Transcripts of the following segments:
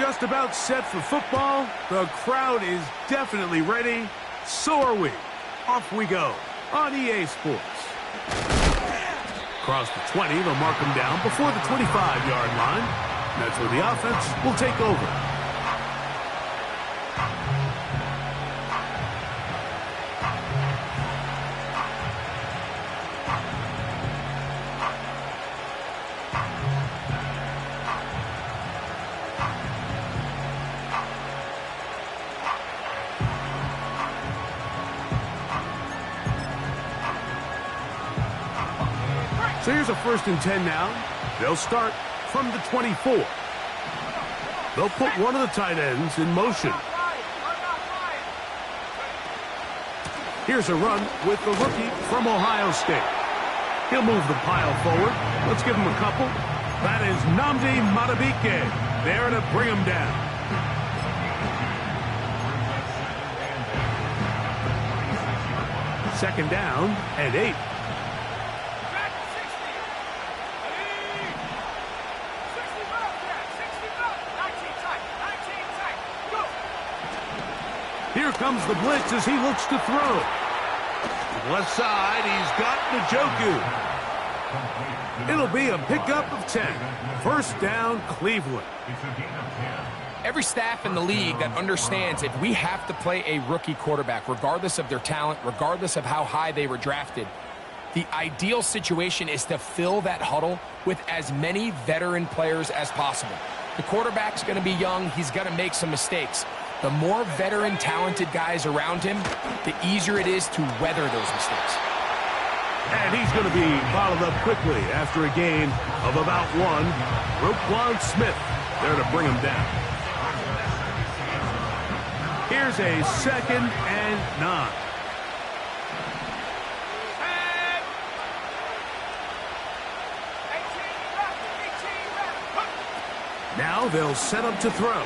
just about set for football. The crowd is definitely ready. So are we. Off we go on EA Sports. Across the 20, they'll mark him down before the 25-yard line. That's where the offense will take over. So here's a 1st and 10 now. They'll start from the 24. They'll put one of the tight ends in motion. Here's a run with the rookie from Ohio State. He'll move the pile forward. Let's give him a couple. That is Nnamdi Madubuike there to bring him down. Second down and 8. Here comes the blitz as he looks to throw. Left side, he's got Njoku. It'll be a pickup of 10. First down, Cleveland. Every staff in the league that understands if we have to play a rookie quarterback, regardless of their talent, regardless of how high they were drafted, the ideal situation is to fill that huddle with as many veteran players as possible. The quarterback's going to be young. He's going to make some mistakes. The more veteran, talented guys around him, the easier it is to weather those mistakes. And he's going to be bottled up quickly after a gain of about 1. Roquan Smith there to bring him down. Here's a 2nd and 9. Now they'll set up to throw.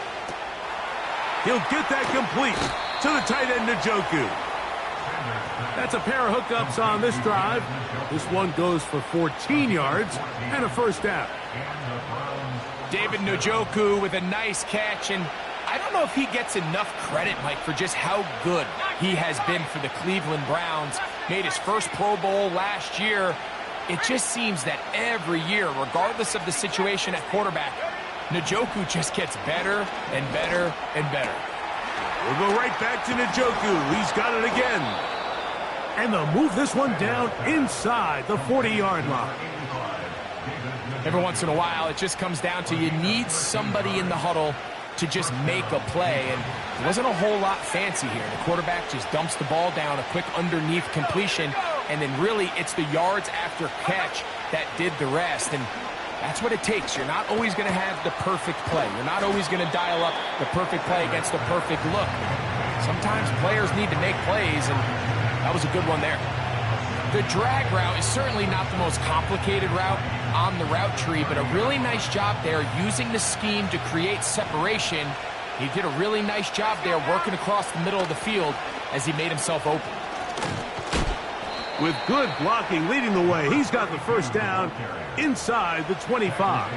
He'll get that complete to the tight end, Njoku. That's a pair of hookups on this drive. This one goes for 14 yards and a first down. David Njoku with a nice catch, and I don't know if he gets enough credit, Mike, for just how good he has been for the Cleveland Browns. Made his first Pro Bowl last year. It just seems that every year, regardless of the situation at quarterback, Njoku just gets better and better and better. We'll go right back to Njoku. He's got it again. And they'll move this one down inside the 40-yard line. Every once in a while, it just comes down to you need somebody in the huddle to just make a play. And it wasn't a whole lot fancy here. The quarterback just dumps the ball down, a quick underneath completion, and then really it's the yards after catch that did the rest. And that's what it takes. You're not always going to have the perfect play. You're not always going to dial up the perfect play against the perfect look. Sometimes players need to make plays, and that was a good one there. The drag route is certainly not the most complicated route on the route tree, but a really nice job there using the scheme to create separation. He did a really nice job there working across the middle of the field as he made himself open. With good blocking leading the way, he's got the first down inside the 25.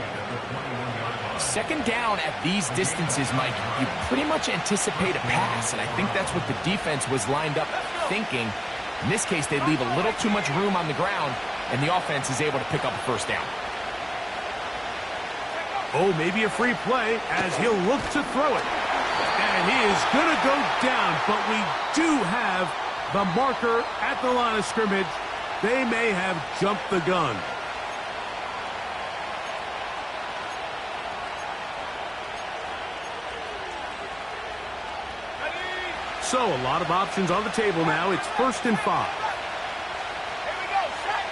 Second down at these distances, Mike, you pretty much anticipate a pass, and I think that's what the defense was lined up thinking. In this case, they leave a little too much room on the ground, and the offense is able to pick up a first down. Oh, maybe a free play as he'll look to throw it. And he is going to go down, but we do have the marker at the line of scrimmage. They may have jumped the gun. So a lot of options on the table now. It's 1st and 5. Here we go, set.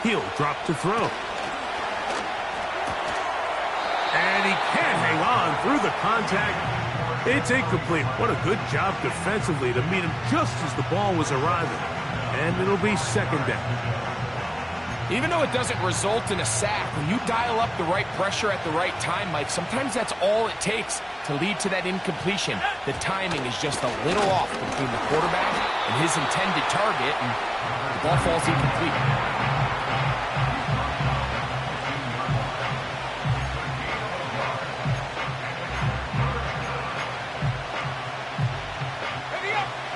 He'll drop to throw. And he can't hang on through the contact. It's incomplete. What a good job defensively to meet him just as the ball was arriving. And it'll be second down. Even though it doesn't result in a sack, when you dial up the right pressure at the right time, Mike, sometimes that's all it takes to lead to that incompletion. The timing is just a little off between the quarterback and his intended target, and the Ball falls incomplete.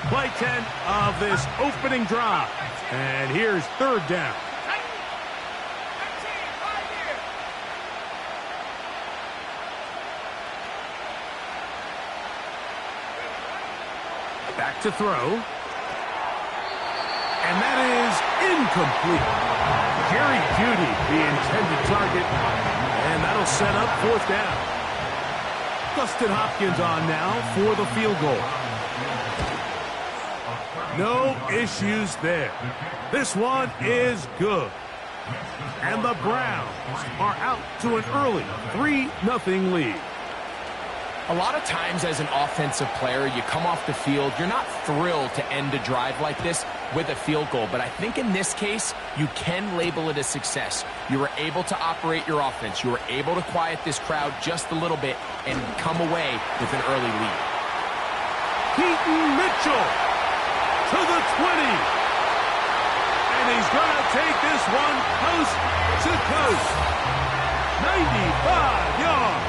Play 10 of this opening drive. And here's third down. Back to throw. And that is incomplete. Jerry Jeudy, the intended target. And that'll set up fourth down. Dustin Hopkins on now for the field goal. No issues there. This one is good. And the Browns are out to an early 3-0 lead. A lot of times as an offensive player, you come off the field, you're not thrilled to end a drive like this with a field goal. But I think in this case, you can label it a success. You were able to operate your offense. You were able to quiet this crowd just a little bit and come away with an early lead. Keaton Mitchell to the 20. And he's going to take this one coast to coast. 95 yards.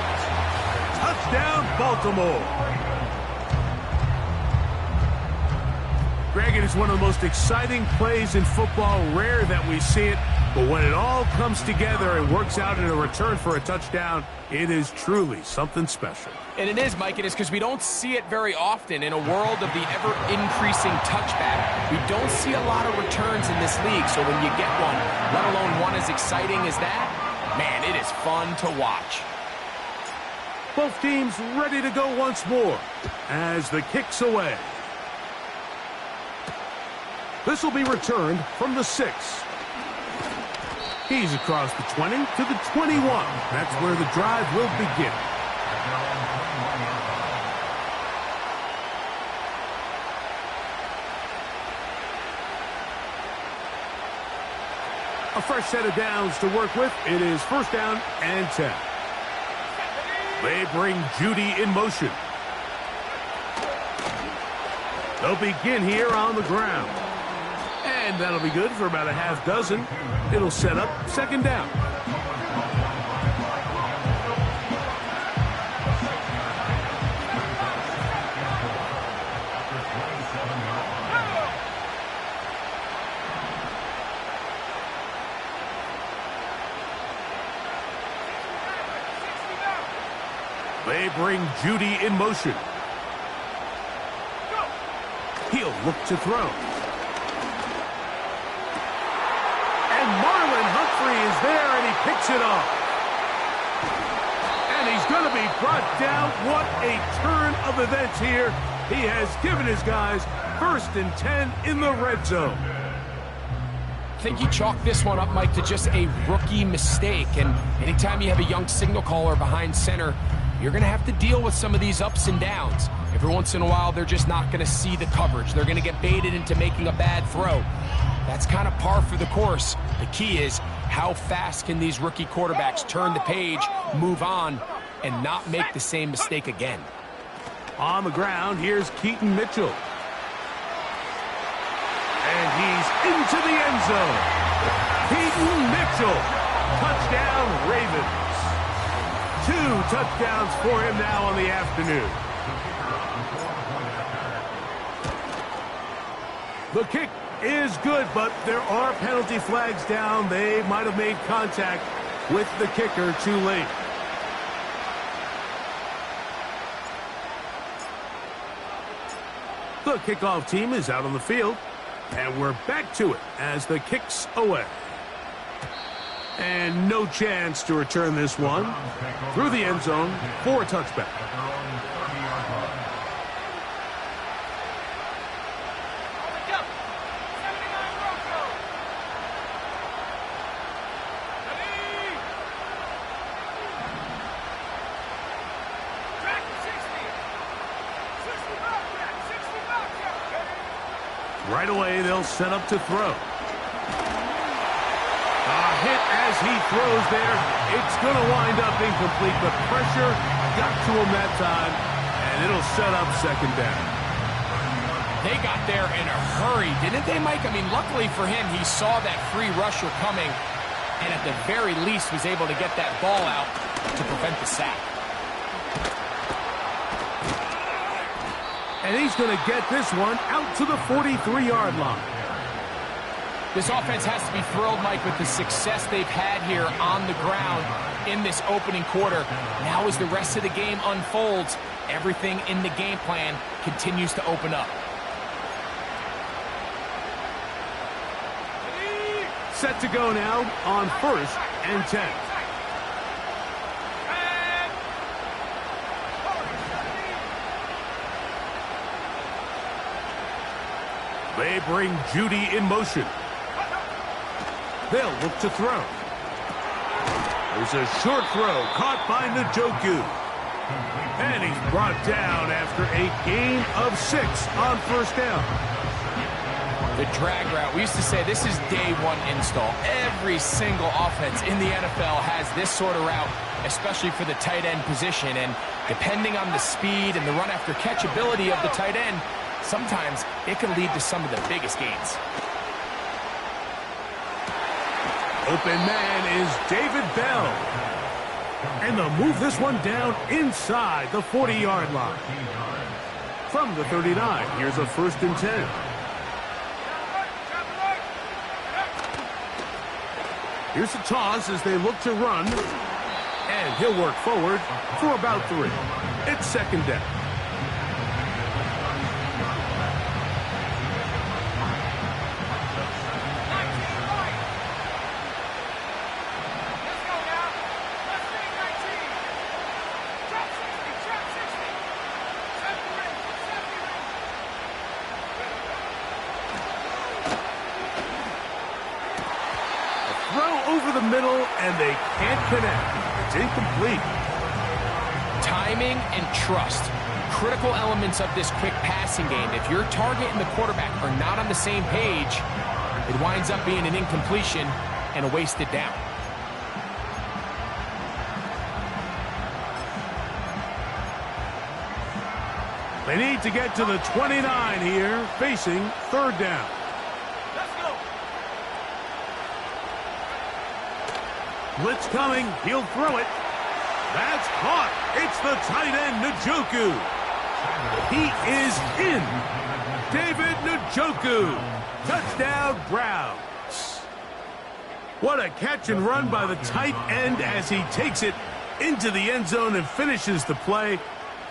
Touchdown, Baltimore. Greg, it is one of the most exciting plays in football. Rare that we see it, but when it all comes together and works out in a return for a touchdown, it is truly something special. And it is, Mike. It is because we don't see it very often in a world of the ever-increasing touchback. We don't see a lot of returns in this league, so when you get one, let alone one as exciting as that, man, it is fun to watch. Both teams ready to go once more as the kick's away. This will be returned from the 6. He's across the 20 to the 21. That's where the drive will begin. A fresh set of downs to work with. It is first down and 10. They bring Jeudy in motion. They'll begin here on the ground. And that'll be good for about a half dozen. It'll set up second down. They bring Jeudy in motion. He'll look to throw. And Marlon Humphrey is there, and he picks it off. And he's going to be brought down. What a turn of events here. He has given his guys 1st and 10 in the red zone. I think you chalk this one up, Mike, to just a rookie mistake. And anytime you have a young signal caller behind center, you're going to have to deal with some of these ups and downs. Every once in a while, they're just not going to see the coverage. They're going to get baited into making a bad throw. That's kind of par for the course. The key is how fast can these rookie quarterbacks turn the page, move on, and not make the same mistake again. On the ground, here's Keaton Mitchell. And he's into the end zone. Keaton Mitchell. Touchdown, Ravens. 2 touchdowns for him now on the afternoon. The kick is good, but there are penalty flags down. They might have made contact with the kicker too late. The kickoff team is out on the field, and we're back to it as the kick's away. And no chance to return this one through the end zone for a touchback. Right away, they'll set up to throw. A hit as he throws there. It's going to wind up incomplete, but pressure got to him that time, and it'll set up second down. They got there in a hurry, didn't they, Mike? I mean, luckily for him, he saw that free rusher coming and at the very least was able to get that ball out to prevent the sack. And he's going to get this one out to the 43-yard line. This offense has to be thrilled, Mike, with the success they've had here on the ground in this opening quarter. Now as the rest of the game unfolds, everything in the game plan continues to open up. Set to go now on 1st and 10. They bring Judy in motion. They'll look to throw. There's a short throw caught by Njoku. And he's brought down after a gain of 6 on 1st down. The drag route, we used to say this is day one install. Every single offense in the NFL has this sort of route, especially for the tight end position. And depending on the speed and the run after catch ability of the tight end, sometimes it can lead to some of the biggest gains. Open man is David Bell. And they'll move this one down inside the 40-yard line. From the 39, here's a 1st and 10. Here's a toss as they look to run. And he'll work forward for about 3. It's 2nd down. Over the middle, and they can't connect. It's incomplete. Timing and trust, critical elements of this quick passing game. If your target and the quarterback are not on the same page, it winds up being an incompletion and a wasted down. They need to get to the 29 here, facing 3rd down. Blitz coming. He'll throw it. That's caught. It's the tight end, Njoku. He is in. David Njoku. Touchdown, Browns. What a catch and run by the tight end as he takes it into the end zone and finishes the play.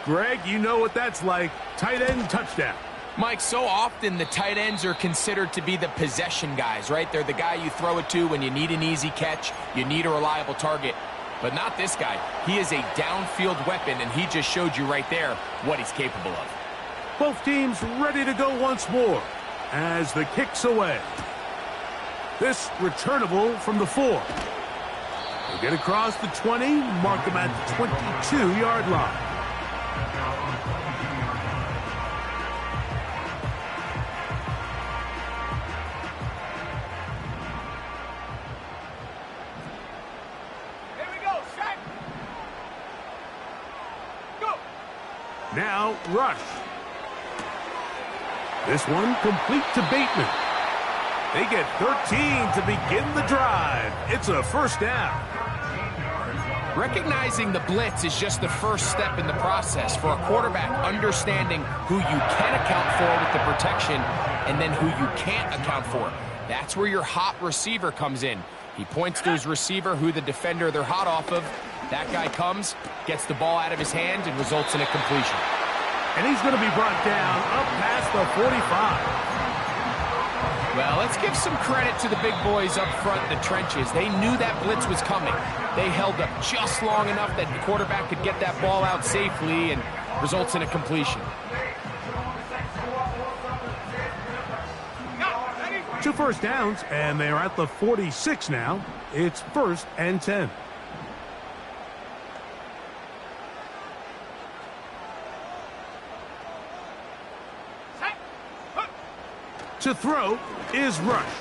Greg, you know what that's like. Tight end touchdown. Mike, so often the tight ends are considered to be the possession guys, right? They're the guy you throw it to when you need an easy catch, you need a reliable target. But not this guy. He is a downfield weapon, and he just showed you right there what he's capable of. Both teams ready to go once more as the kick's away. This returnable from the 4. They'll get across the 20, mark them at the 22-yard line. Now, rush. This one complete to Bateman. They get 13 to begin the drive. It's a 1st down. Recognizing the blitz is just the first step in the process for a quarterback, understanding who you can account for with the protection and then who you can't account for. That's where your hot receiver comes in. He points to his receiver, who the defender they're hot off of. That guy comes, gets the ball out of his hand, and results in a completion. And he's going to be brought down up past the 45. Well, let's give some credit to the big boys up front in the trenches. They knew that blitz was coming. They held up just long enough that the quarterback could get that ball out safely, and results in a completion. 2 first downs, and they are at the 46 now. It's 1st and 10. To throw is Rush.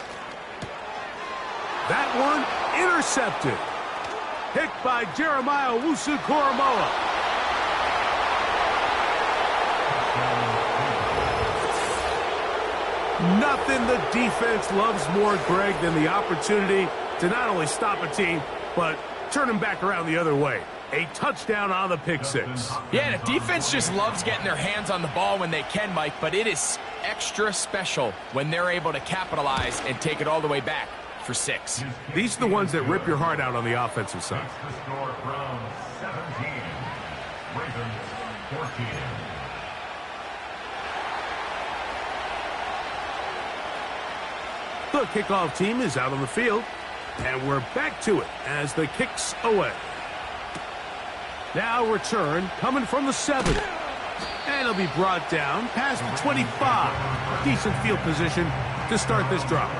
That one intercepted. Picked by Jeremiah Owusu-Koramoah. Nothing the defense loves more, Greg, than the opportunity to not only stop a team, but turn them back around the other way. A touchdown on the pick six. Yeah, the defense just loves getting their hands on the ball when they can, Mike, but it is extra special when they're able to capitalize and take it all the way back for 6. These are the ones that rip your heart out on the offensive side. The score from 17, Ravens 14. The kickoff team is out on the field, and we're back to it as the kick's away. Now return coming from the 7. And it'll be brought down past the 25. Decent field position to start this drive.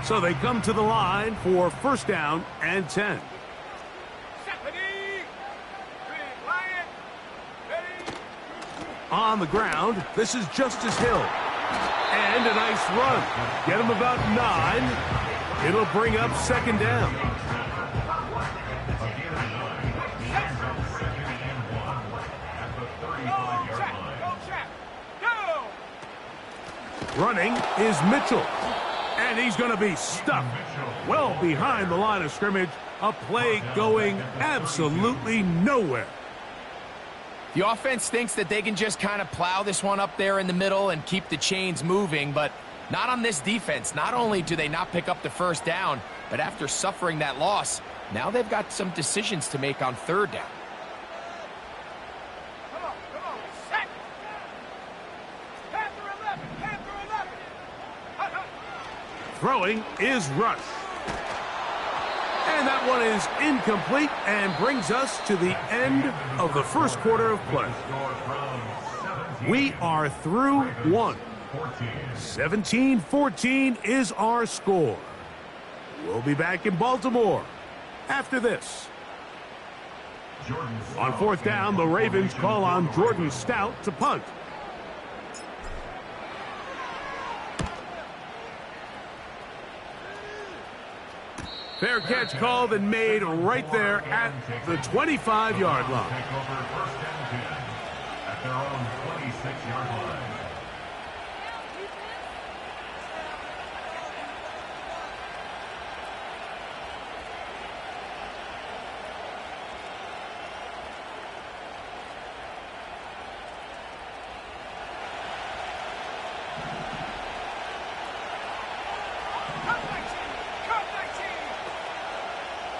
So they come to the line for first down and 10. On the ground, this is Justice Hill. And a nice run. Get him about 9. It'll bring up second down. Running is Mitchell. And he's going to be stuck well behind the line of scrimmage. A play going absolutely nowhere. The offense thinks that they can just kind of plow this one up there in the middle and keep the chains moving, but not on this defense. Not only do they not pick up the first down, but after suffering that loss, now they've got some decisions to make on third down. Set. Panther 11, Panther 11. Throwing is Rush. And that one is incomplete and brings us to the end of the first quarter of play. We are through one. 17-14 is our score. We'll be back in Baltimore after this. On fourth down, the Ravens call on Jordan Stout to punt. Fair catch called and made right there at the 25-yard line. Take over first and 10 at their own 26-yard line.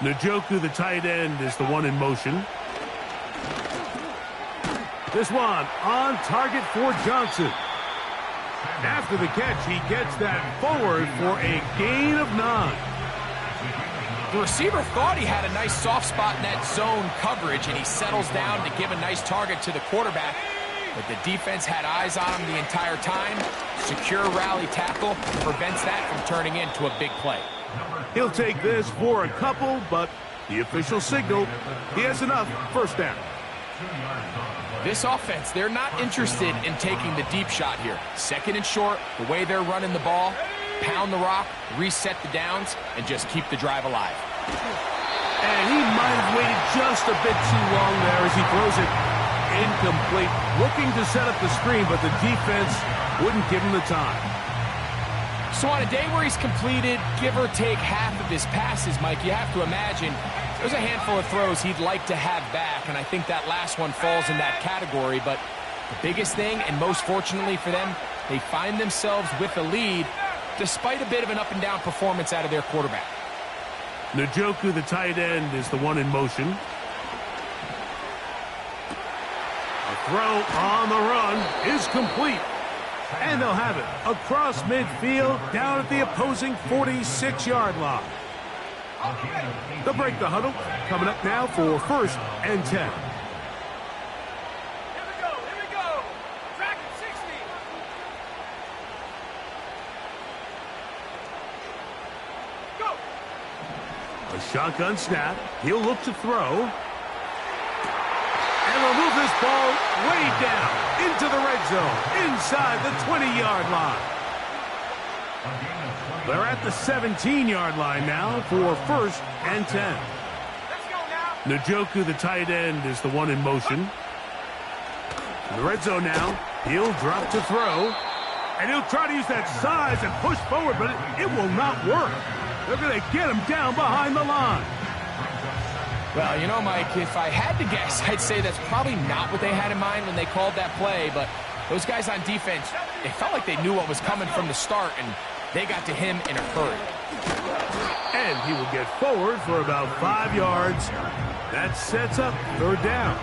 Njoku, the tight end, is the one in motion. This one on target for Johnson. After the catch, he gets that forward for a gain of 9. The receiver thought he had a nice soft spot in that zone coverage, and he settles down to give a nice target to the quarterback. But the defense had eyes on him the entire time. Secure rally tackle prevents that from turning into a big play. He'll take this for a couple, but the official signal, he has enough. First down. This offense, they're not interested in taking the deep shot here. Second and short, the way they're running the ball, pound the rock, reset the downs, and just keep the drive alive. And he might have waited just a bit too long there as he throws it incomplete. Looking to set up the screen, but the defense wouldn't give him the time. So on a day where he's completed, give or take half of his passes, Mike, you have to imagine there's a handful of throws he'd like to have back, and I think that last one falls in that category. But the biggest thing, and most fortunately for them, they find themselves with a lead despite a bit of an up-and-down performance out of their quarterback. Njoku, the tight end, is the one in motion. A throw on the run is complete. And they'll have it across midfield down at the opposing 46-yard line. They'll break the huddle. Coming up now for first and 10. Here we go. Track at 60. Go. A shotgun snap. He'll look to throw. And they'll move this ball way down into the red zone, inside the 20-yard line. They're at the 17-yard line now for first and 10. Let's go now. Njoku, the tight end, is the one in motion. In the red zone now. He'll drop to throw. And he'll try to use that size and push forward, but it will not work. They're going to get him down behind the line. Well, you know, Mike, if I had to guess, I'd say that's probably not what they had in mind when they called that play, but those guys on defense, they felt like they knew what was coming from the start, and they got to him in a hurry. And he will get forward for about 5 yards. That sets up third down.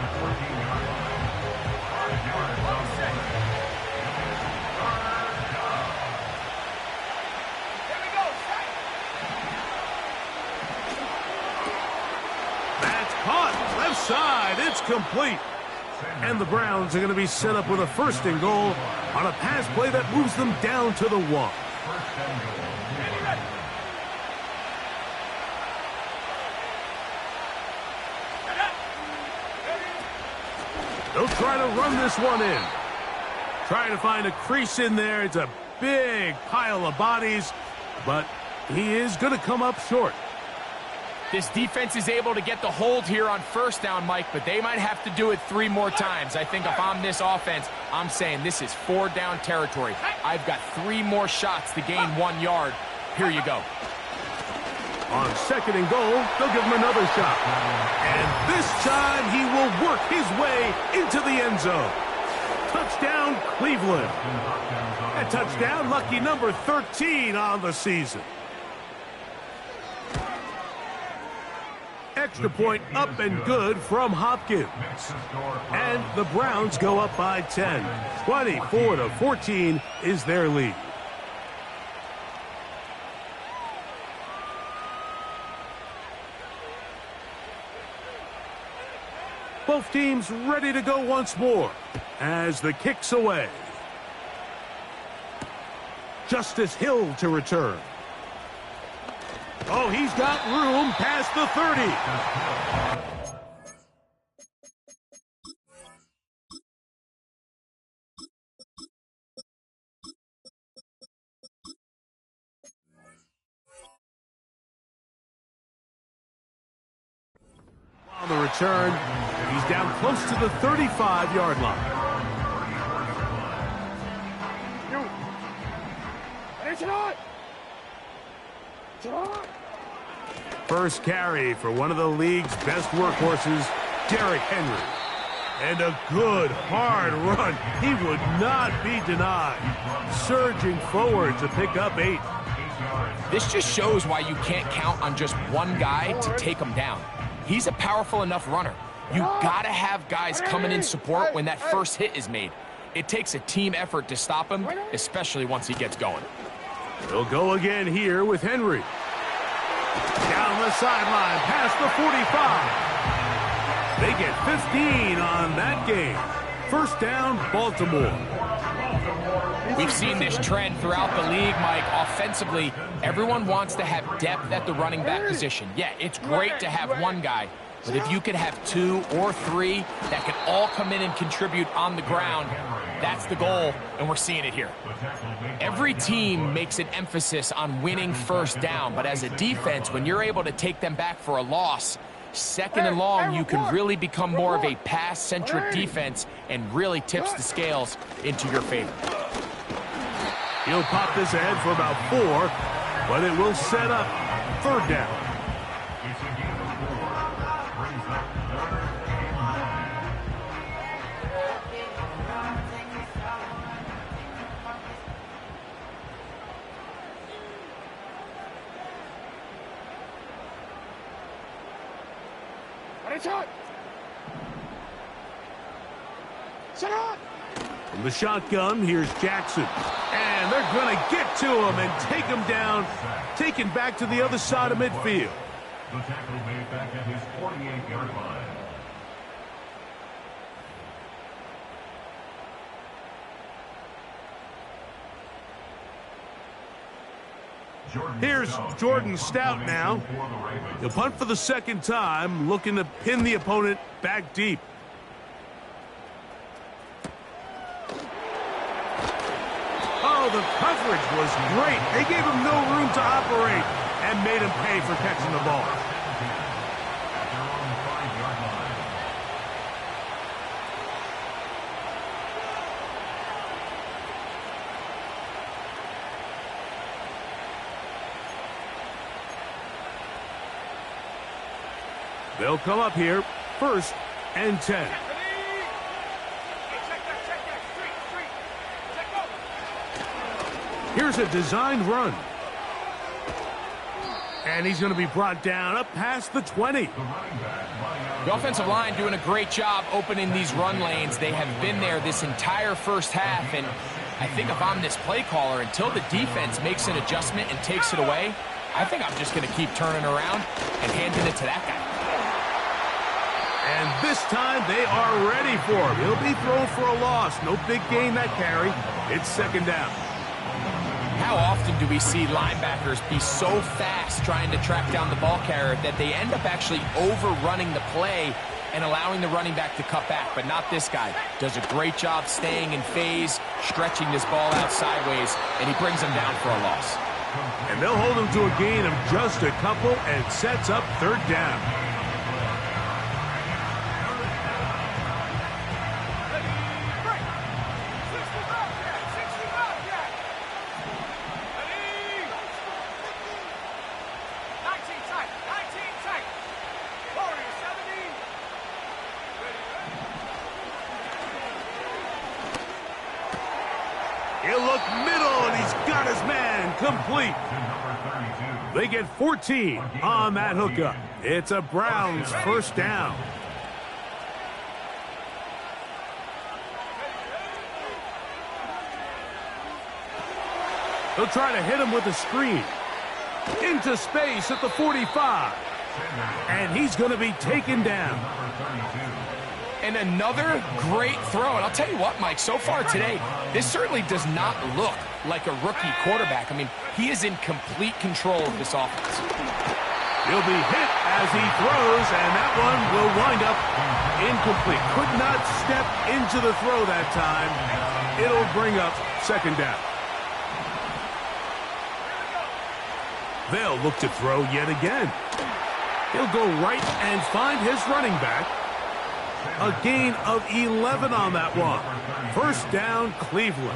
That's caught. Left side. It's complete. And the Browns are going to be set up with a first and goal on a pass play that moves them down to the 1. They'll try to run this one in. Trying to find a crease in there. It's a big pile of bodies, but he is going to come up short. This defense is able to get the hold here on first down, Mike, but they might have to do it 3 more times. I think if I'm this offense, I'm saying this is 4 down territory. I've got 3 more shots to gain 1 yard. Here you go. On second and goal, they'll give him another shot. And this time he will work his way into the end zone. Touchdown, Cleveland. A touchdown, lucky number 13 on the season. Extra point up and good from Hopkins. And the Browns go up by 10. 24-14 is their lead. Both teams ready to go once more as the kick's away. Justice Hill to return. Oh, he's got room past the 30. On the return, he's down close to the 35-yard line. First carry for one of the league's best workhorses, Derrick Henry. And a good, hard run. He would not be denied. Surging forward to pick up 8. This just shows why you can't count on just one guy to take him down. He's a powerful enough runner. You gotta have guys coming in support when that first hit is made. It takes a team effort to stop him, especially once he gets going. He'll go again here with Henry. Down the sideline, past the 45. They get 15 on that game. First down, Baltimore. We've seen this trend throughout the league, Mike. Offensively, everyone wants to have depth at the running back position. Yeah, it's great to have one guy, but if you could have 2 or 3 that can all come in and contribute on the ground, that's the goal, and we're seeing it here. Every team makes an emphasis on winning first down, but as a defense, when you're able to take them back for a loss, second and long, you can really become more of a pass-centric defense and really tips the scales into your favor. He'll pop this ahead for about 4, but it will set up third down. From the shotgun, here's Jackson. And they're going to get to him and take him down, taken back to the other side of midfield. The tackle made back at his 48-yard line. Here's Jordan Stout now. He'll punt for the second time, looking to pin the opponent back deep. Oh, the coverage was great. They gave him no room to operate and made him pay for catching the ball. They'll come up here, 1st and 10. Hey, check that. Street. Check go. Here's a designed run. And he's going to be brought down up past the 20. The offensive line doing a great job opening these run lanes. They have been there this entire first half, and I think if I'm this play caller, until the defense makes an adjustment and takes it away, I think I'm just going to keep turning around and handing it to that guy. And this time they are ready for him. He'll be thrown for a loss. No big gain that carry. It's 2nd down. How often do we see linebackers be so fast trying to track down the ball carrier that they end up actually overrunning the play and allowing the running back to cut back? But not this guy. Does a great job staying in phase, stretching this ball out sideways, and he brings him down for a loss. And they'll hold him to a gain of just a couple and sets up 3rd down. He'll look middle, and he's got his man complete. They get 14 on that hookup. It's a Browns 1st down. They'll try to hit him with a screen. Into space at the 45. And he's going to be taken down. And another great throw. And I'll tell you what, Mike, so far today, this certainly does not look like a rookie quarterback. I mean, he is in complete control of this offense. He'll be hit as he throws, and that one will wind up incomplete. Could not step into the throw that time. It'll bring up 2nd down. They'll look to throw yet again. He'll go right and find his running back. A gain of 11 on that one. 1st down, Cleveland.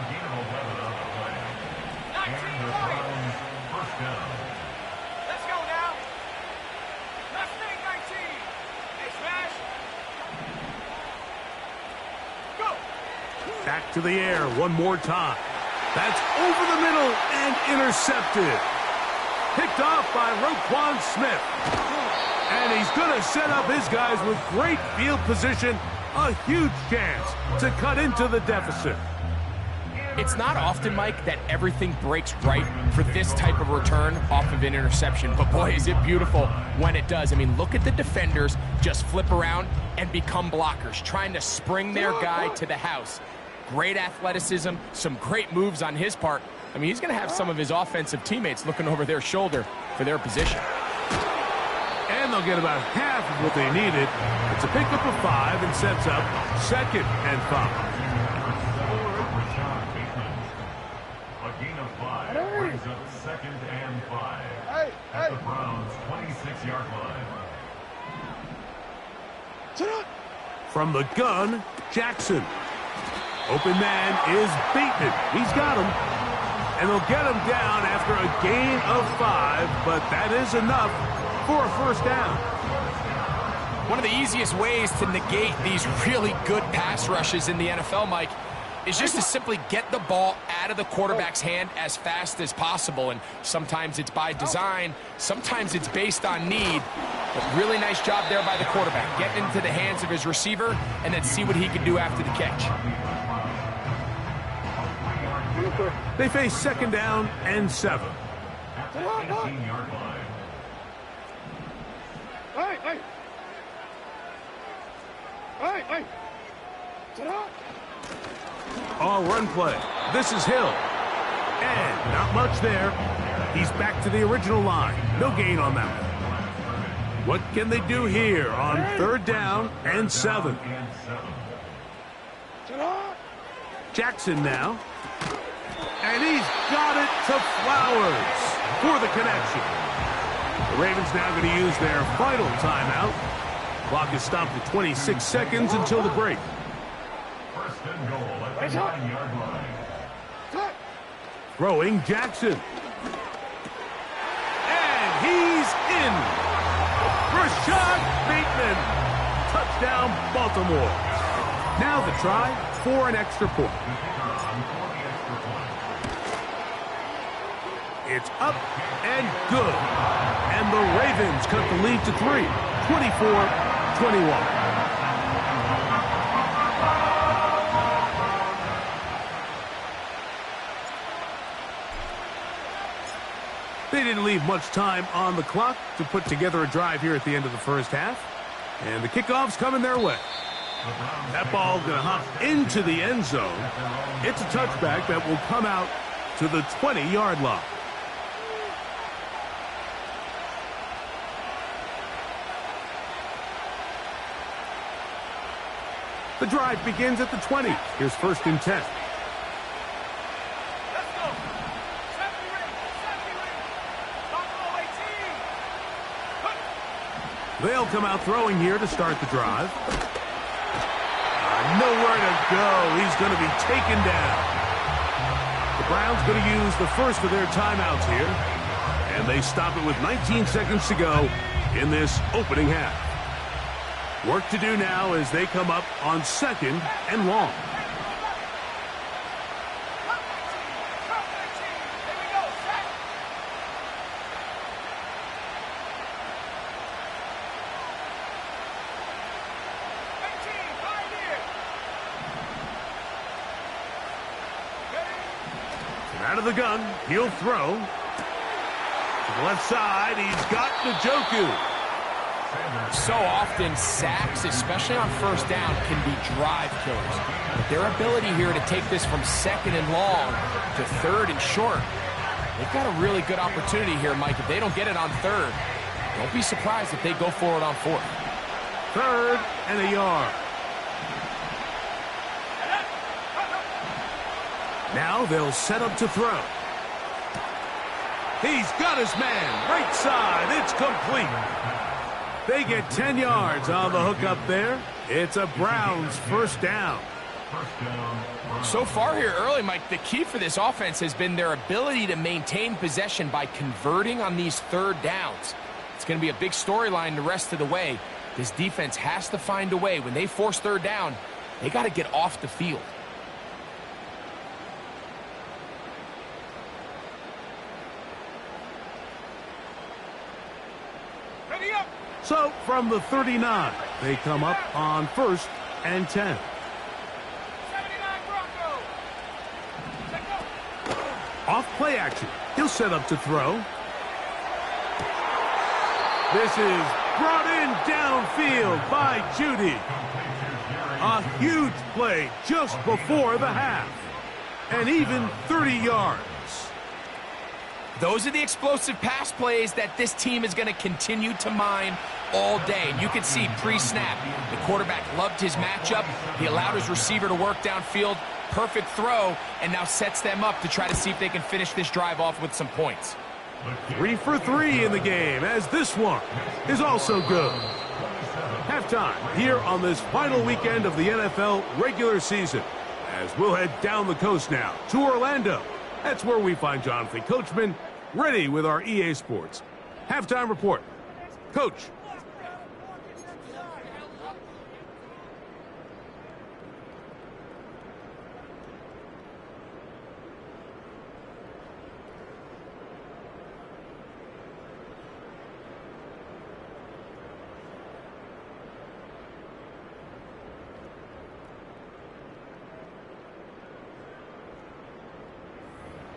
Let's go now. Left wing 19. Hey, smash. Go. Back to the air one more time. That's over the middle and intercepted. Picked off by Roquan Smith. And he's going to set up his guys with great field position. A huge chance to cut into the deficit. It's not often, Mike, that everything breaks right for this type of return off of an interception. But boy, is it beautiful when it does. I mean, look at the defenders just flip around and become blockers, trying to spring their guy to the house. Great athleticism, some great moves on his part. I mean, he's going to have some of his offensive teammates looking over their shoulder for their position. And they'll get about half of what they needed. It's a pickup of 5 and sets up 2nd and 5. A gain of 5 brings up 2nd and 5 at the Browns' 26-yard line. From the gun, Jackson. Open man is Bateman. He's got him. And they'll get him down after a gain of 5, but that is enough for a 1st down. One of the easiest ways to negate these really good pass rushes in the NFL, Mike, is just to simply get the ball out of the quarterback's hand as fast as possible. And sometimes it's by design, sometimes it's based on need. But really nice job there by the quarterback, getting into the hands of his receiver and then see what he can do after the catch. They face 2nd down and 7. At the 18-yard line. All run play. This is Hill. And not much there. He's back to the original line. No gain on that one. What can they do here on 3rd down and 7? Jackson now. And he's got it to Flowers for the connection. The Ravens now going to use their final timeout. Clock is stopped at 26 seconds until the break. 1st and goal at the 9-yard line. Throwing Jackson. And he's in. First shot. Bateman. Touchdown, Baltimore. Now the try for an extra point. It's up and good. And the Ravens cut the lead to 3, 24-21. They didn't leave much time on the clock to put together a drive here at the end of the first half. And the kickoff's coming their way. That ball going to hop into the end zone. It's a touchback that will come out to the 20-yard line. The drive begins at the 20. Here's 1st and 10. They'll come out throwing here to start the drive. Nowhere to go. He's going to be taken down. The Browns going to use the first of their timeouts here. And they stop it with 19 seconds to go in this opening half. Work to do now as they come up on 2nd and long. Out of the gun, he'll throw. To the left side, he's got Njoku. So often, sacks, especially on 1st down, can be drive killers. But their ability here to take this from 2nd and long to 3rd and short, they've got a really good opportunity here, Mike. If they don't get it on 3rd, don't be surprised if they go for it on 4th. 3rd and a yard. Now they'll set up to throw. He's got his man. Right side. It's complete. They get 10 yards on the hook up there. It's a Browns 1st down. So far here early, Mike, the key for this offense has been their ability to maintain possession by converting on these 3rd downs. It's going to be a big storyline the rest of the way. This defense has to find a way. When they force 3rd down, they got to get off the field. So, from the 39, they come up on 1st and 10. Off play action. He'll set up to throw. This is brought in downfield by Judy. A huge play just before the half. And even 30 yards. Those are the explosive pass plays that this team is going to continue to mine all day. And you can see pre-snap, the quarterback loved his matchup. He allowed his receiver to work downfield. Perfect throw, and now sets them up to try to see if they can finish this drive off with some points. 3 for 3 in the game, as this one is also good. Halftime here on this final weekend of the NFL regular season. As we'll head down the coast now to Orlando. That's where we find Jonathan Coachman ready with our EA Sports halftime report. Coach.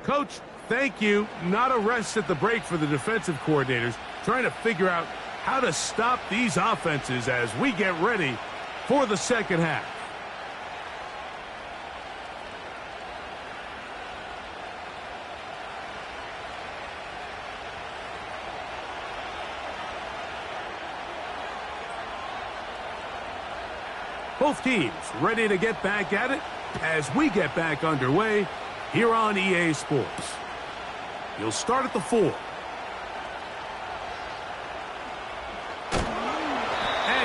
Coach, thank you. Not a rest at the break for the defensive coordinators, trying to figure out how to stop these offenses as we get ready for the second half. Both teams ready to get back at it as we get back underway here on EA Sports. You'll start at the 4. And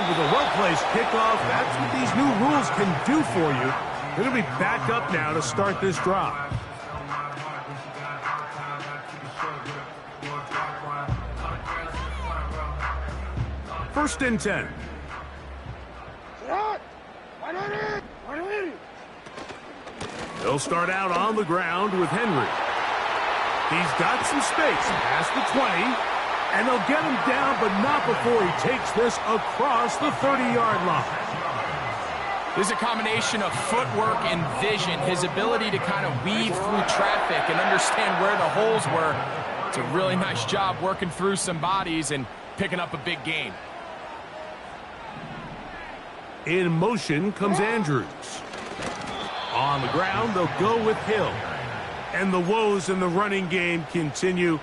with a well-placed kickoff, that's what these new rules can do for you. They're going to be back up now to start this drive. first and 10. They'll start out on the ground with Henry. He's got some space past the 20, and they'll get him down, but not before he takes this across the 30-yard line. This is a combination of footwork and vision, his ability to kind of weave through traffic and understand where the holes were. It's a really nice job working through some bodies and picking up a big gain. In motion comes Andrews. On the ground, they'll go with Hill. And the woes in the running game continue.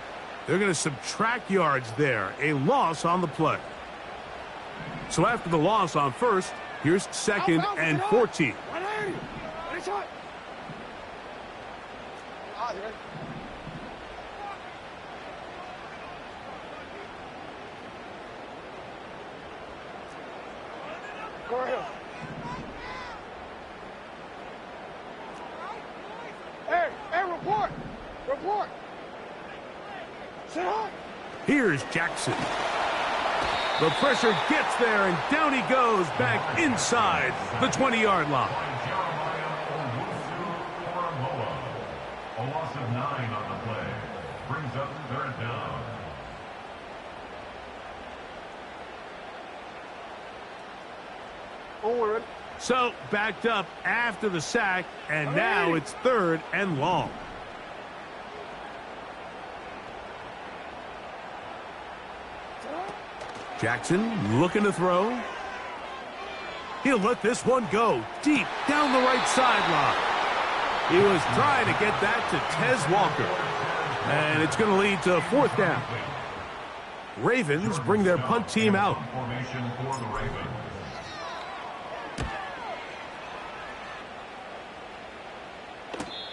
They're going to subtract yards there. A loss on the play. So after the loss on first, here's second and 14. Go ahead. Hey, report! Report! Sit on! Here's Jackson. The pressure gets there, and down he goes back inside the 20-yard line. A loss of 9 on the play. Brings up third down. So backed up after the sack, and now it's third and long. Jackson looking to throw. He'll let this one go deep down the right sideline. He was trying to get that to Tez Walker. And it's going to lead to fourth down. Ravens bring their punt team out. Formation for the Ravens.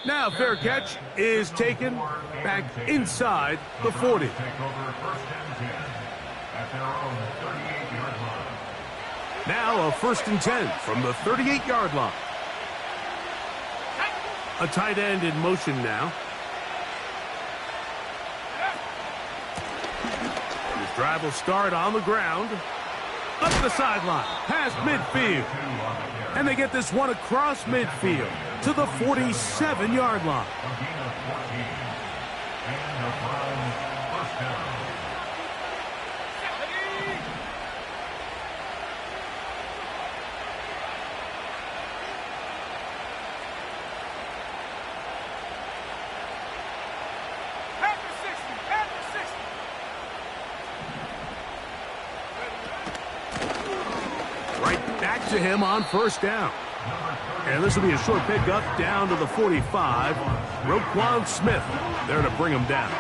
Now fair catch is taken back inside the 40. Take over first and 10 at their own 38-yard line. Now a first and 10 from the 38-yard line. A tight end in motion now. This drive will start on the ground. Up the sideline, past midfield. And they get this one across midfield to the 47-yard line. Back to him on first down. And this will be a short pickup down to the 45. Roquan Smith there to bring him down.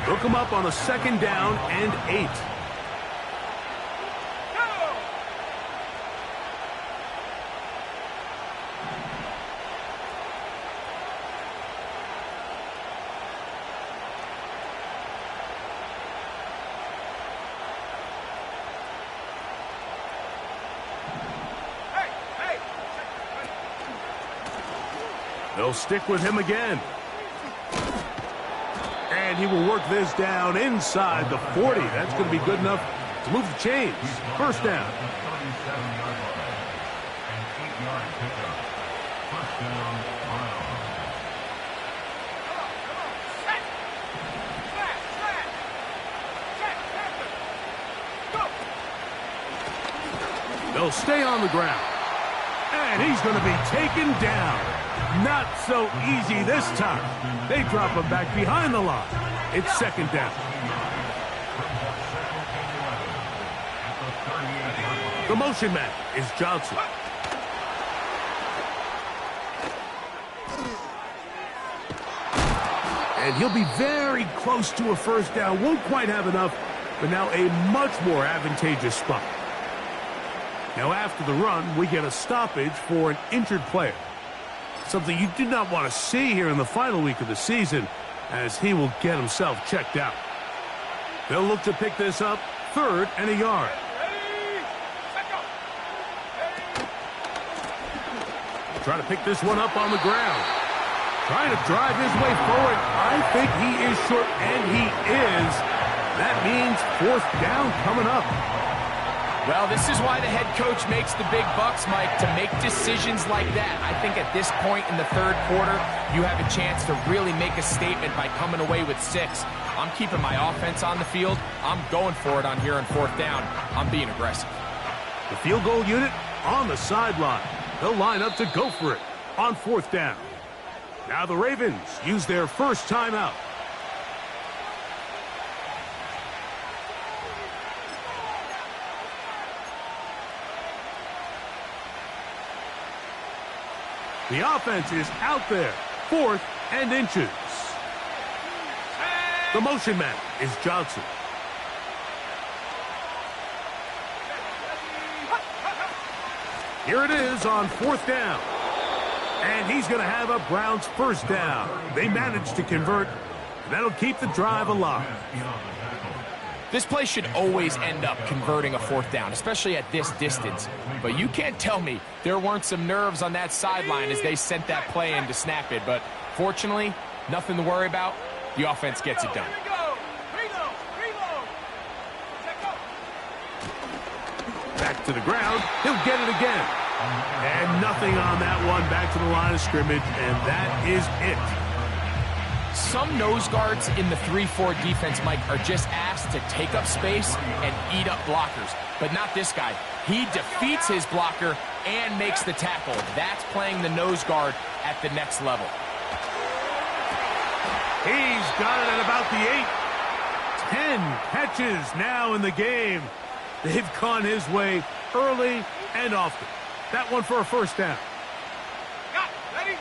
Hook him up on a second down and 8. They'll stick with him again. And he will work this down inside the 40. That's going to be good enough to move the chains. First down. They'll stay on the ground. And he's going to be taken down. Not so easy this time. They drop him back behind the line. It's second down. The motion man is Johnson. And he'll be very close to a first down. Won't quite have enough, but now a much more advantageous spot. Now after the run, we get a stoppage for an injured player. Something you do not want to see here in the final week of the season, as he will get himself checked out. They'll look to pick this up, third and a yard. Try to pick this one up on the ground. Trying to drive his way forward. I think he is short, and he is. That means fourth down coming up. Well, this is why the head coach makes the big bucks, Mike, to make decisions like that. I think at this point in the third quarter, you have a chance to really make a statement by coming away with 6. I'm keeping my offense on the field. I'm going for it on here on fourth down. I'm being aggressive. The field goal unit on the sideline. They'll line up to go for it on fourth down. Now the Ravens use their first timeout. The offense is out there, 4th and inches. The motion man is Johnson. Here it is on 4th down. And he's going to have a Browns first down. They managed to convert. That'll keep the drive alive. This play should always end up converting a fourth down, especially at this distance. But you can't tell me there weren't some nerves on that sideline as they sent that play in to snap it. But fortunately, nothing to worry about. The offense gets it done. Back to the ground. He'll get it again. And nothing on that one. Back to the line of scrimmage, and that is it. Some nose guards in the 3-4 defense, Mike, are just asked to take up space and eat up blockers. But not this guy. He defeats his blocker and makes the tackle. That's playing the nose guard at the next level. He's got it at about the 8. 10 catches now in the game. They've gone his way early and often. That one for a first down. Ready?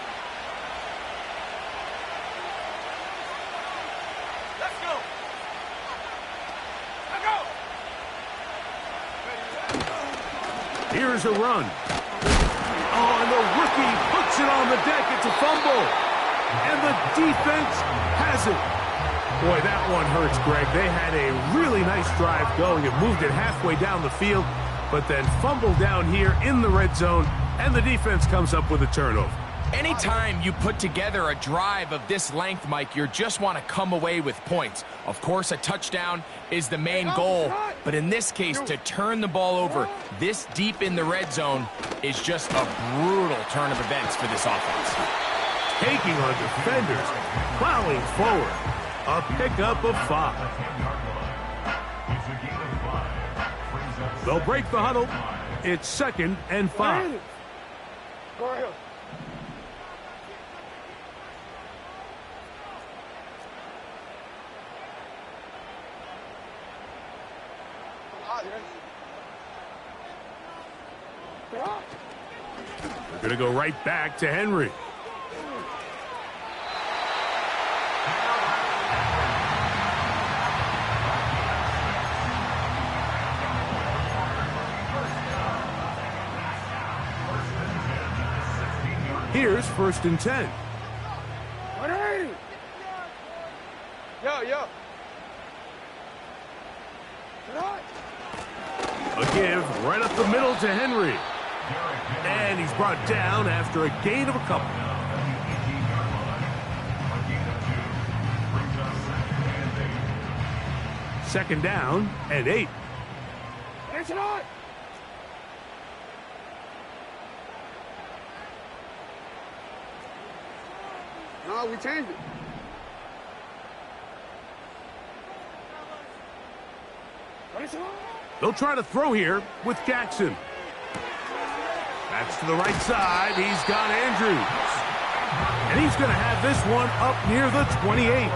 Let's go. Let's go. Here's a run. Oh, and the rookie puts it on the deck. It's a fumble. And the defense has it. Boy, that one hurts, Greg. They had a really nice drive going and moved it halfway down the field, but then fumbled down here in the red zone, and the defense comes up with a turnover. Anytime you put together a drive of this length, Mike, you just want to come away with points. Of course, a touchdown is the main goal, but in this case, to turn the ball over this deep in the red zone is just a brutal turn of events for this offense. Taking on defenders, plowing forward. A pickup of 5. They'll break the huddle. It's 2nd and 5. Go ahead. They're going to go right back to Henry. Here's 1st and 10. 180. Yo. A give right up the middle to Henry. And he's brought down after a gain of a couple. Second down and 8. It's not. No, we changed it. They'll try to throw here with Jackson. Backs to the right side. He's got Andrews. And he's going to have this one up near the 28.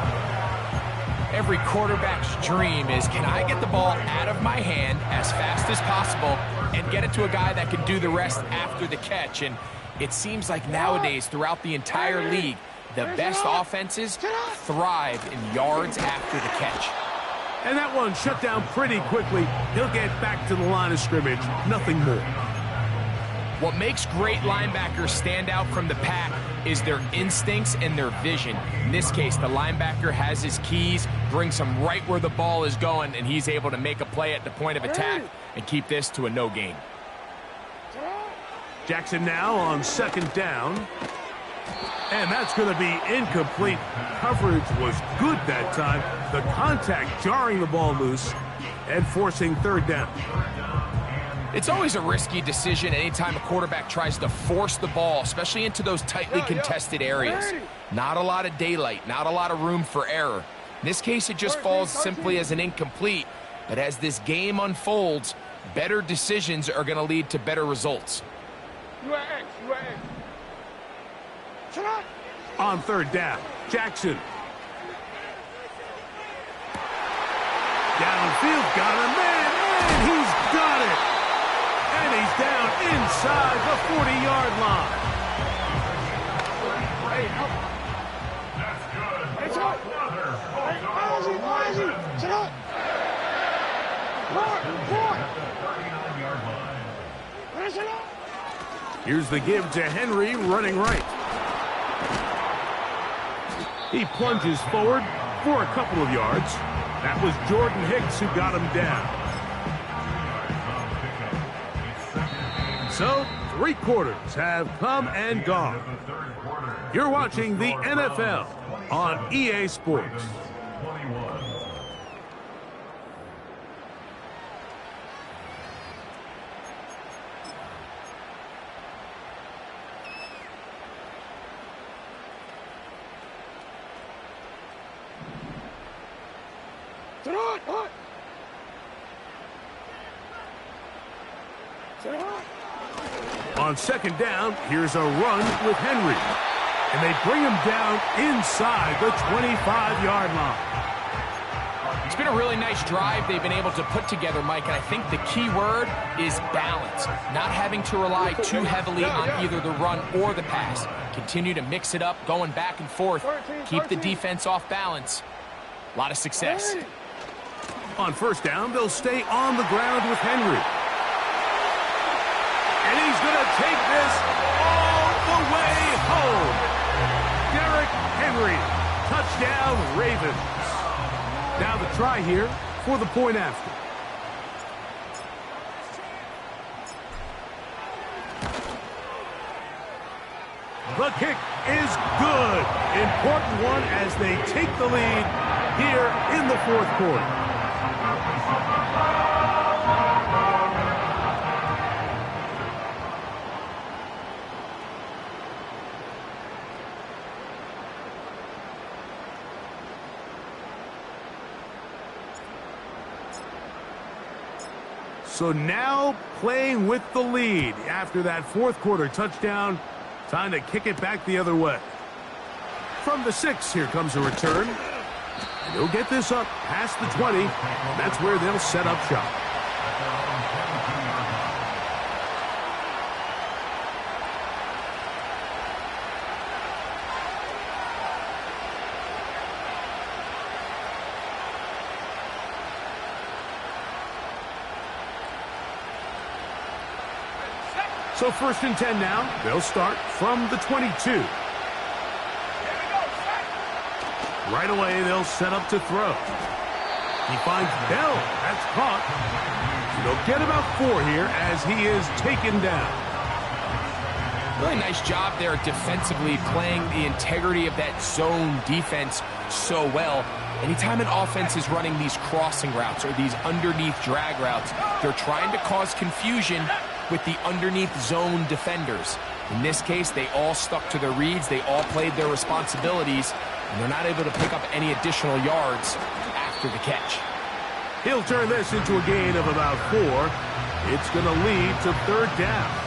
Every quarterback's dream is, can I get the ball out of my hand as fast as possible and get it to a guy that can do the rest after the catch? And it seems like nowadays throughout the entire league, the best offenses thrive in yards after the catch. And that one shut down pretty quickly. He'll get back to the line of scrimmage. Nothing more. What makes great linebackers stand out from the pack is their instincts and their vision. In this case, the linebacker has his keys, brings him right where the ball is going, and he's able to make a play at the point of attack and keep this to a no gain. Jackson now on 2nd down. And that's going to be incomplete. Coverage was good that time. The contact jarring the ball loose and forcing third down. It's always a risky decision anytime a quarterback tries to force the ball, especially into those tightly contested areas. Not a lot of daylight, not a lot of room for error. In this case, it just falls simply as an incomplete. But as this game unfolds, better decisions are going to lead to better results. On third down, Jackson. Downfield, got a man, and he's got it. And he's down inside the 40-yard line. That's good. It's up. Sit up. Here's the give to Henry, running right. He plunges forward for a couple of yards. That was Jordan Hicks who got him down. So, 3 quarters have come and gone. You're watching the NFL on EA Sports. On second down, here's a run with Henry. And they bring him down inside the 25-yard line. It's been a really nice drive they've been able to put together, Mike, and I think the key word is balance. Not having to rely too heavily on either the run or the pass. Continue to mix it up, going back and forth. Keep the defense off balance. A lot of success. On first down, they'll stay on the ground with Henry. And he's going to take this all the way home. Derrick Henry, touchdown Ravens. Now the try here for the point after. The kick is good. Important one as they take the lead here in the fourth quarter. So now playing with the lead after that fourth quarter touchdown. Time to kick it back the other way. From the 6, here comes a return. And they'll get this up past the 20. That's where they'll set up shop. So first and 10 now. They'll start from the 22. Right away, they'll set up to throw. He finds Bell. That's caught. They'll get about 4 here as he is taken down. Really nice job there defensively, playing the integrity of that zone defense so well. Anytime an offense is running these crossing routes or these underneath drag routes, they're trying to cause confusion with the underneath zone defenders. In this case, they all stuck to their reads, they all played their responsibilities, and they're not able to pick up any additional yards after the catch. He'll turn this into a gain of about 4. It's going to lead to third down.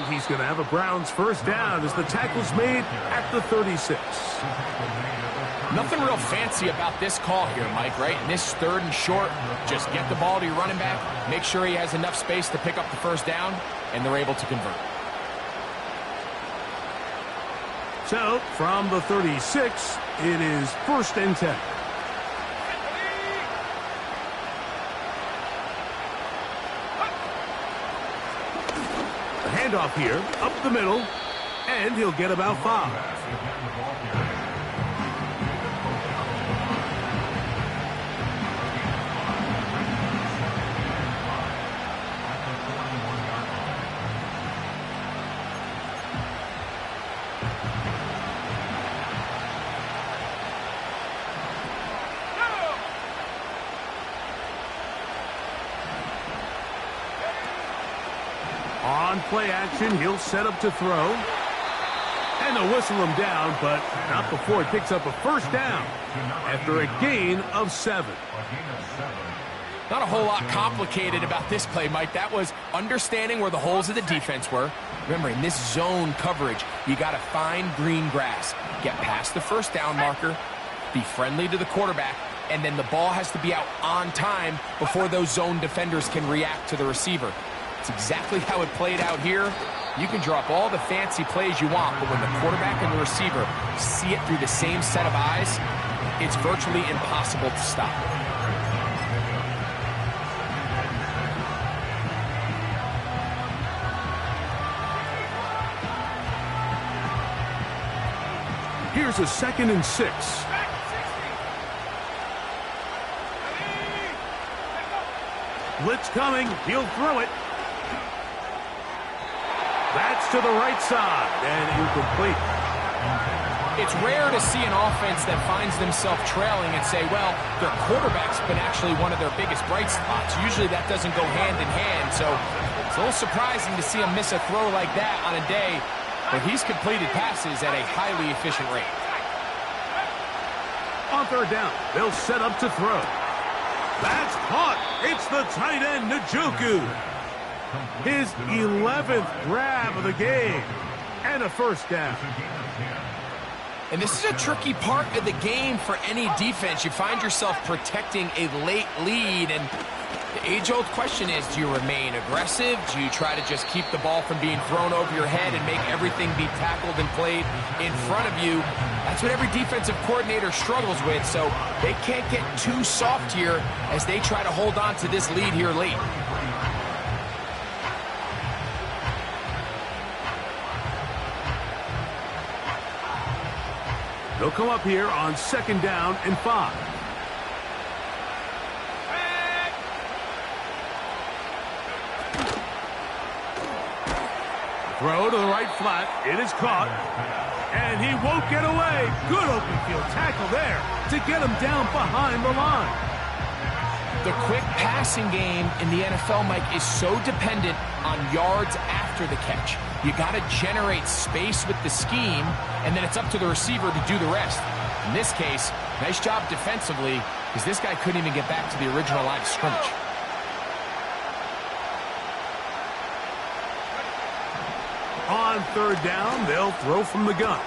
He's going to have a Browns first down as the tackle's made at the 36. Nothing real fancy about this call here, Mike, right? In this third and short, just get the ball to your running back, make sure he has enough space to pick up the first down, and they're able to convert. So, from the 36, it is 1st and 10. The handoff here, up the middle, and he'll get about 5. On play action, he'll set up to throw. And they'll whistle him down, but not before he picks up a 1st down after a gain of 7. Not a whole lot complicated about this play, Mike. That was understanding where the holes of the defense were. Remember, in this zone coverage, you got to find green grass. Get past the 1st down marker, be friendly to the quarterback, and then the ball has to be out on time before those zone defenders can react to the receiver. It's exactly how it played out here. You can drop all the fancy plays you want, but when the quarterback and the receiver see it through the same set of eyes, it's virtually impossible to stop. Here's a 2nd and 6. Blitz coming. He'll throw it. That's to the right side, and incomplete. It's rare to see an offense that finds themselves trailing and say, well, their quarterback's been actually one of their biggest bright spots. Usually that doesn't go hand in hand, so it's a little surprising to see him miss a throw like that on a day where he's completed passes at a highly efficient rate. On 3rd down, they'll set up to throw. That's caught. It's the tight end, Njoku. His 11th grab of the game, and a 1st down. And this is a tricky part of the game for any defense. You find yourself protecting a late lead, and the age-old question is, do you remain aggressive? Do you try to just keep the ball from being thrown over your head and make everything be tackled and played in front of you? That's what every defensive coordinator struggles with, so they can't get too soft here as they try to hold on to this lead here late. They'll come up here on 2nd down and 5. Throw to the right flat. It is caught. And he won't get away. Good open field tackle there to get him down behind the line. The quick passing game in the NFL, Mike, is so dependent on yards after the catch. You got to generate space with the scheme, and then it's up to the receiver to do the rest. In this case, nice job defensively, because this guy couldn't even get back to the original line of scrimmage. On 3rd down, they'll throw from the gun.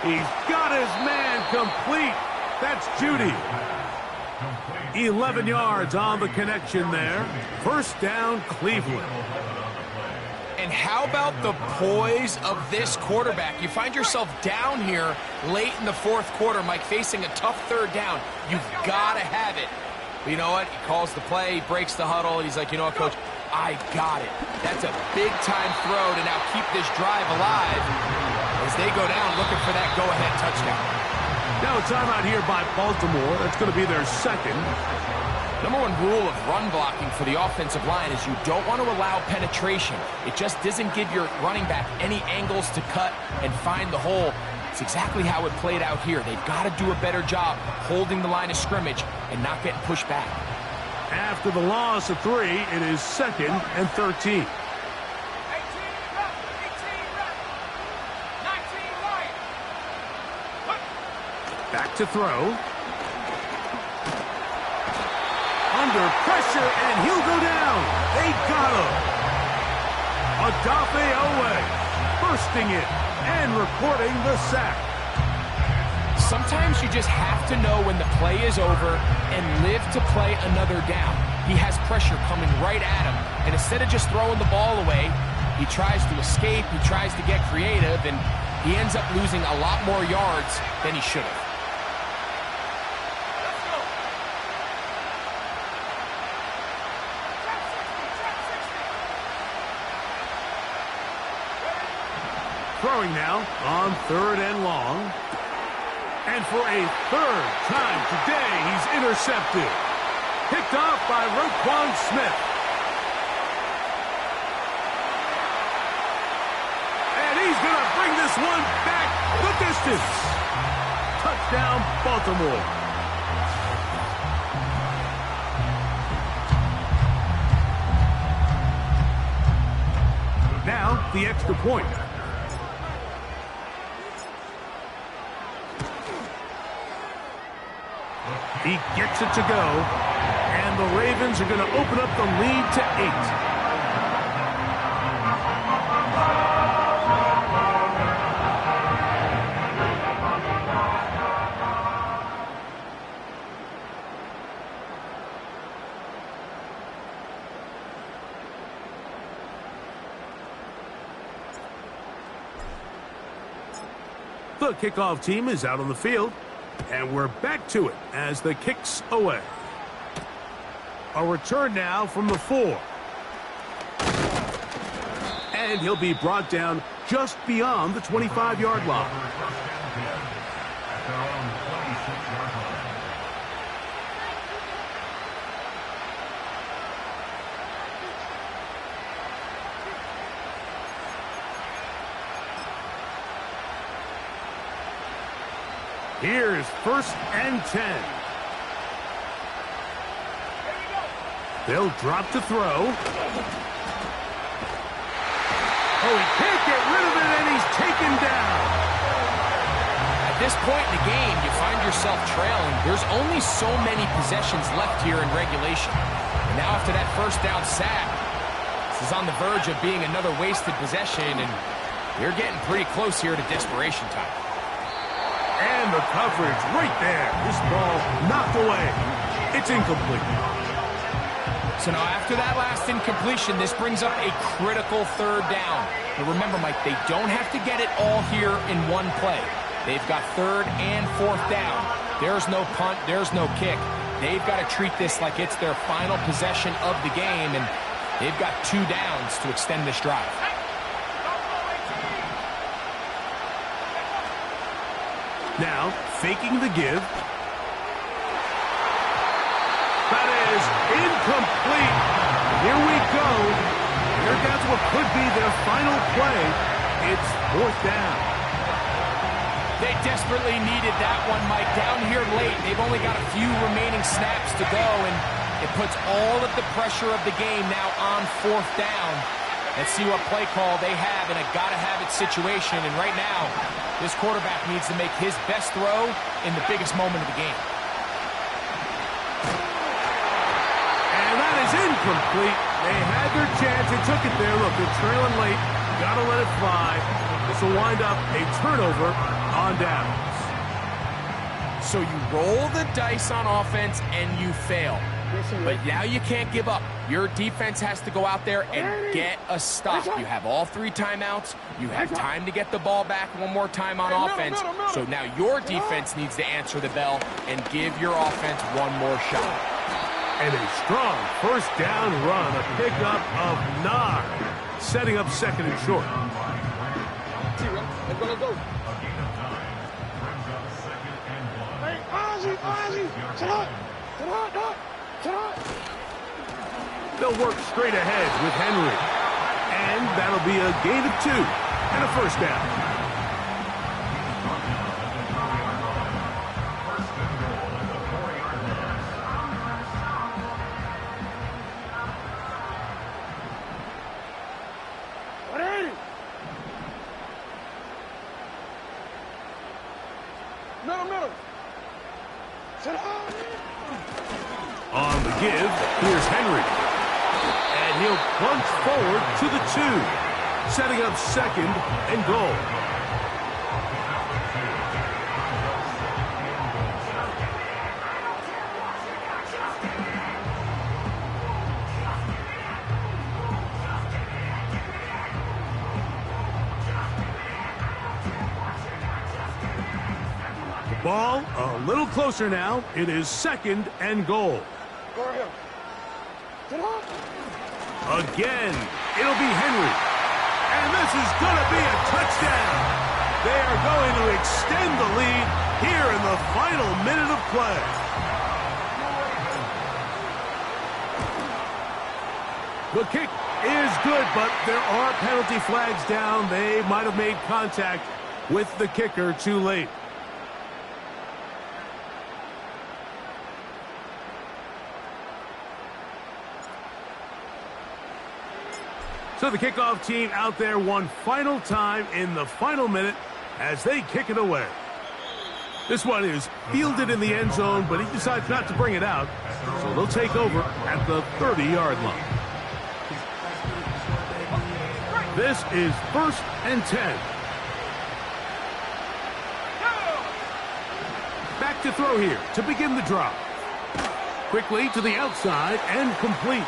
He's got his man complete. That's Judy. 11 yards on the connection there. 1st down, Cleveland. And how about the poise of this quarterback? You find yourself down here late in the 4th quarter, Mike, facing a tough 3rd down. You've got to have it. But you know what? He calls the play, he breaks the huddle, and he's like, you know what, Coach? I got it. That's a big-time throw to now keep this drive alive as they go down looking for that go-ahead touchdown. Now a timeout here by Baltimore. That's going to be their 2nd. Number 1 rule of run blocking for the offensive line is you don't want to allow penetration. It just doesn't give your running back any angles to cut and find the hole. It's exactly how it played out here. They've got to do a better job holding the line of scrimmage and not getting pushed back. After the loss of 3, it is 2nd and 13. Back to throw. Under pressure, and he'll go down. They got him. Odafe Owe bursting it and recording the sack. Sometimes you just have to know when the play is over and live to play another down. He has pressure coming right at him, and instead of just throwing the ball away, he tries to escape, he tries to get creative, and he ends up losing a lot more yards than he should have. Throwing now on 3rd and long. And for a 3rd time today, he's intercepted. Picked off by Roquan Smith. And he's going to bring this one back the distance. Touchdown, Baltimore. Now, the extra point. He gets it to go, and the Ravens are going to open up the lead to 8. The kickoff team is out on the field. And we're back to it as the kick's away. A return now from the 4. And he'll be brought down just beyond the 25-yard line. Here's 1st and 10. They'll drop to throw. Oh, he can't get rid of it, and he's taken down. At this point in the game, you find yourself trailing. There's only so many possessions left here in regulation. And now after that 1st down sack, this is on the verge of being another wasted possession, and you're getting pretty close here to desperation time. And the coverage right there. This ball knocked away. It's incomplete. So now after that last incompletion, this brings up a critical 3rd down. But remember, Mike, they don't have to get it all here in one play. They've got 3rd and 4th down. There's no punt. There's no kick. They've got to treat this like it's their final possession of the game, and they've got 2 downs to extend this drive. Now, faking the give. That is incomplete. Here we go. Here comes what could be their final play. It's 4th down. They desperately needed that one, Mike. Down here late, they've only got a few remaining snaps to go, and it puts all of the pressure of the game now on 4th down. Let's see what play call they have in a gotta-have-it situation. And right now, this quarterback needs to make his best throw in the biggest moment of the game. And that is incomplete. They had their chance. They took it there. Look, they're trailing late. Gotta let it fly. This will wind up a turnover on downs. So you roll the dice on offense and you fail. But now you can't give up. Your defense has to go out there and get a stop. You have all 3 timeouts. You have time to get the ball back one more time on offense. So now your defense needs to answer the bell and give your offense one more shot. And a strong 1st down run, a pickup of 9, setting up 2nd and short. Let's go. Hey, Ozzy, sit up. They'll work straight ahead with Henry. And that'll be a gain of 2 and a 1st down. Middle. Sit up. On the give, here's Henry. And he'll plunge forward to the 2, setting up 2nd and goal. Ball a little closer now. It is 2nd and goal. Go ahead. Sit up. Again, it'll be Henry. And this is going to be a touchdown. They are going to extend the lead here in the final minute of play. The kick is good, but there are penalty flags down. They might have made contact with the kicker too late. So the kickoff team out there one final time in the final minute as they kick it away. This one is fielded in the end zone, but he decides not to bring it out. So they'll take over at the 30-yard line. This is 1st and 10. Back to throw here to begin the drop. Quickly to the outside and complete.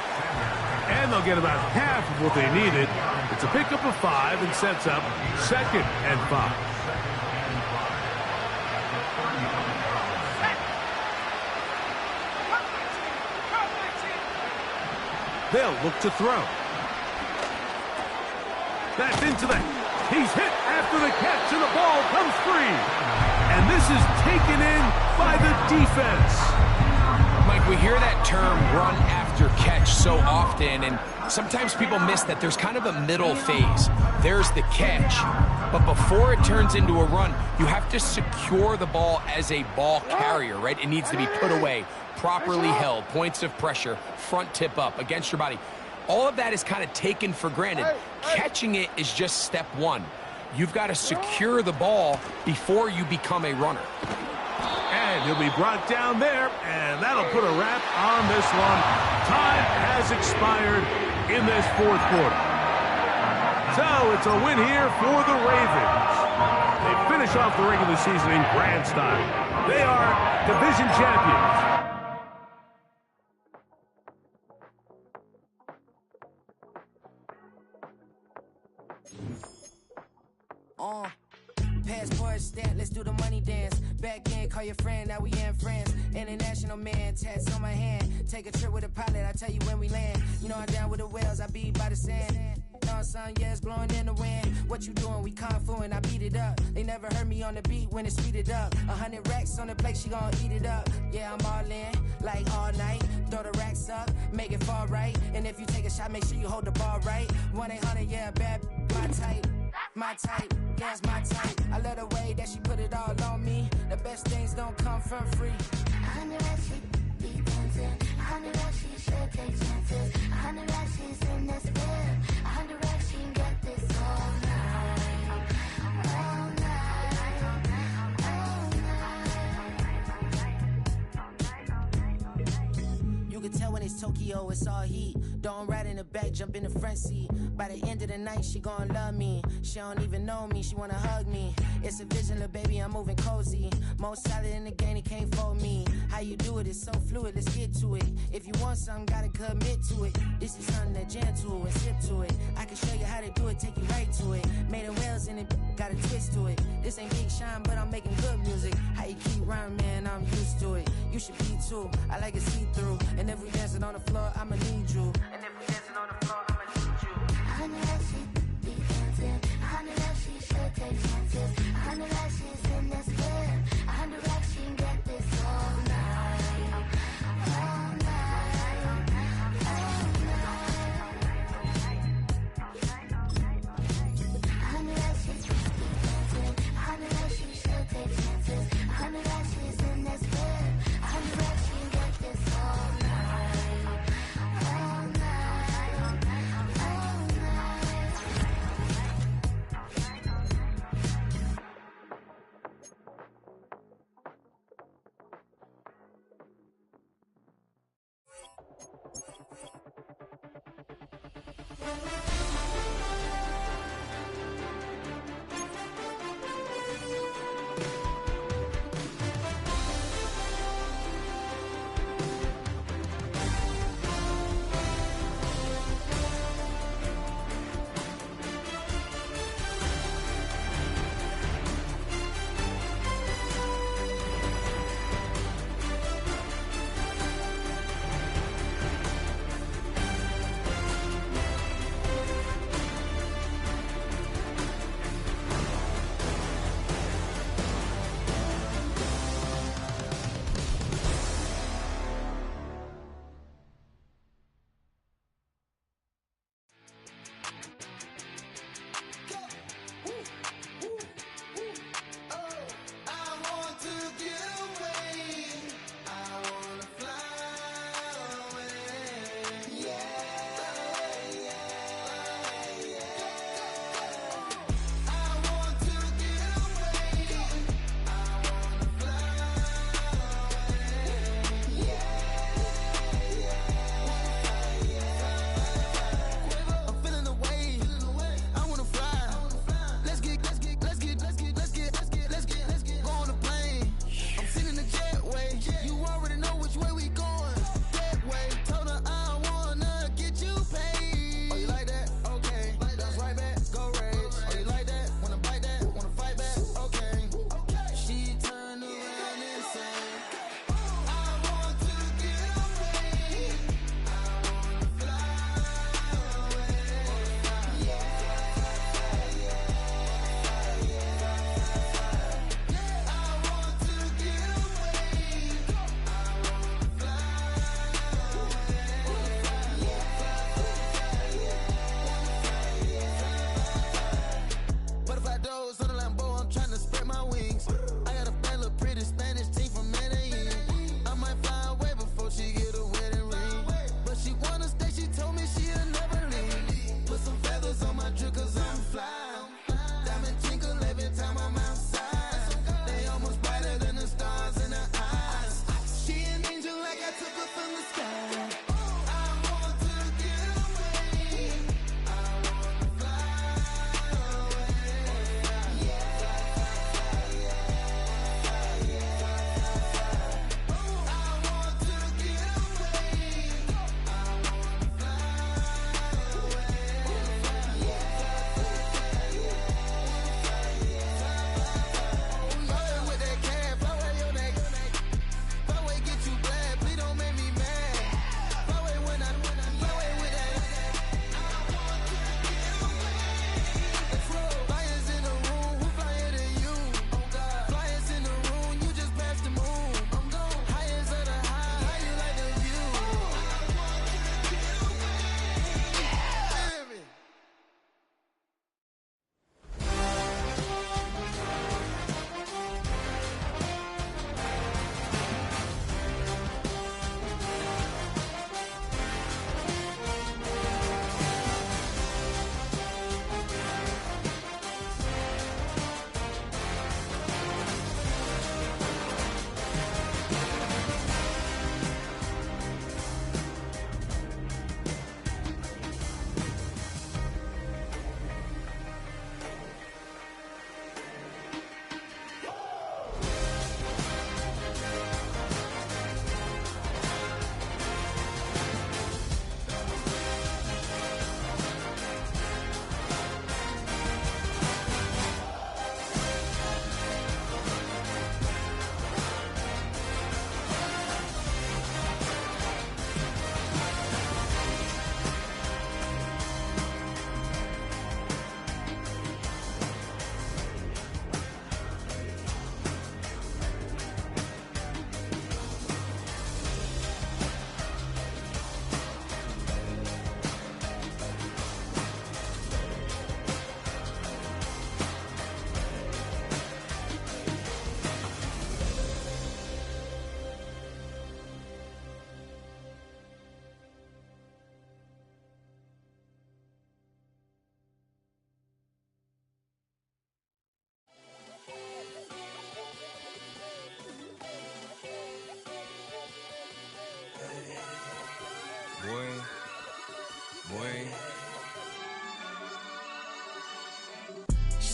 And they'll get about half of what they needed. It's a pickup of 5 and sets up 2nd and 5. They'll look to throw. That's into the... He's hit after the catch, and the ball comes free. And this is taken in by the defense. Mike, we hear that term run after catch so often, and sometimes people miss that there's kind of a middle phase. There's the catch, but before it turns into a run, you have to secure the ball as a ball carrier, right? It needs to be put away, properly held, points of pressure, front tip up against your body. All of that is kind of taken for granted. Catching it is just step one. You've got to secure the ball before you become a runner. And he'll be brought down there, and that'll put a wrap on this one. Time has expired in this 4th quarter. So it's a win here for the Ravens. They finish off the regular season in grand style. They are division champions. Passport stamp, let's do the money dance. Back in, call your friend, now we in France. International man, tats on my hand. Take a trip with a pilot, I tell you when we land. You know I'm down with the whales, I be by the sand. On sun, yeah, it's blowing in the wind. What you doing? We kung fu and I beat it up. They never heard me on the beat when it's speeded up. 100 racks on the plate, she gon' eat it up. Yeah, I'm all in, like all night. Throw the racks up, make it fall right. And if you take a shot, make sure you hold the ball right. 1-800, yeah, bad, my type. My type, yeah, it's my type. I love the way that she put it all on me. The best things don't come from free. 100 racks, she be dancing. 100 racks, she should take chances. 100 racks, she's in this bed. 100 racks, she can get this all night. All night. All night. You can tell when it's Tokyo, it's all heat. Don't ride in the back, jump in the front seat. By the end of the night, she gon' love me. She don't even know me, she wanna hug me. It's a vision, little baby, I'm moving cozy. Most solid in the game, he can't fold me. How you do it, it's so fluid, let's get to it. If you want something, gotta commit to it. This is something that gentle and sip to it. I can show you how to do it, take you right to it. Made of whales in it, got a twist to it. This ain't Big Shine, but I'm making good music. How you keep rhyming, man, I'm used to it. You should be too, I like it see-through. And if we dancing on the floor, I'ma need you. And if we dancing on the floor, I'ma need you. 100 racks, she be dancing. 100 racks, she should take chances. 100 racks, she's in this bed. 100 racks, she can get this all night. All night. All night. 100 racks, she be dancing. 100 racks, she should take chances. 100 racks, she's in this bed. 100 racks, she can get this all night. All night.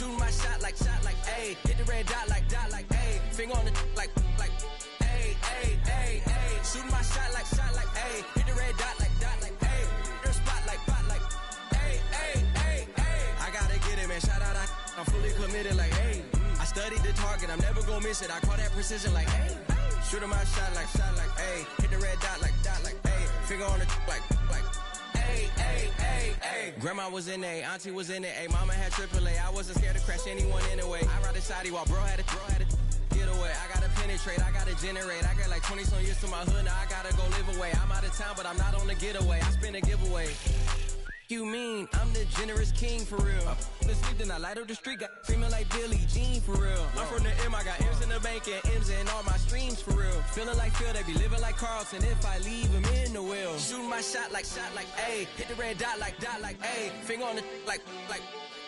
Shooting my shot like, ayy. Hit the red dot like, ayy. Finger on the like, ayy, ayy, ayy, ayy. Shooting my shot like, ayy. Hit the red dot like, ayy. Your spot like, ayy, ayy, ayy, ayy. I gotta get it, man. Shout out, I'm fully committed like, ayy. I studied the target, I'm never gonna miss it. I call that precision like, ayy. Shooting my shot like, ayy. Hit the red dot like, ayy. Finger on the like, ayy, ayy, ayy, ayy. Grandma was in A, auntie was in A, mama had AAA. I wasn't scared to crash anyone anyway. I ride the side while bro had to get away. I gotta penetrate, I gotta generate. I got like 20 some years to my hood, now I gotta go live away. I'm out of town, but I'm not on the getaway. I spin a giveaway. You mean I'm the generous king for real? The sleep, then I light up the street, got screaming like Billie Jean for real. I'm from the M, I got M's in the bank and M's in all my streams for real. Feeling like Phil, they be living like Carlton if I leave him in the wheel. Shooting my shot like, ayy. Hit the red dot like, ayy. Finger on the like,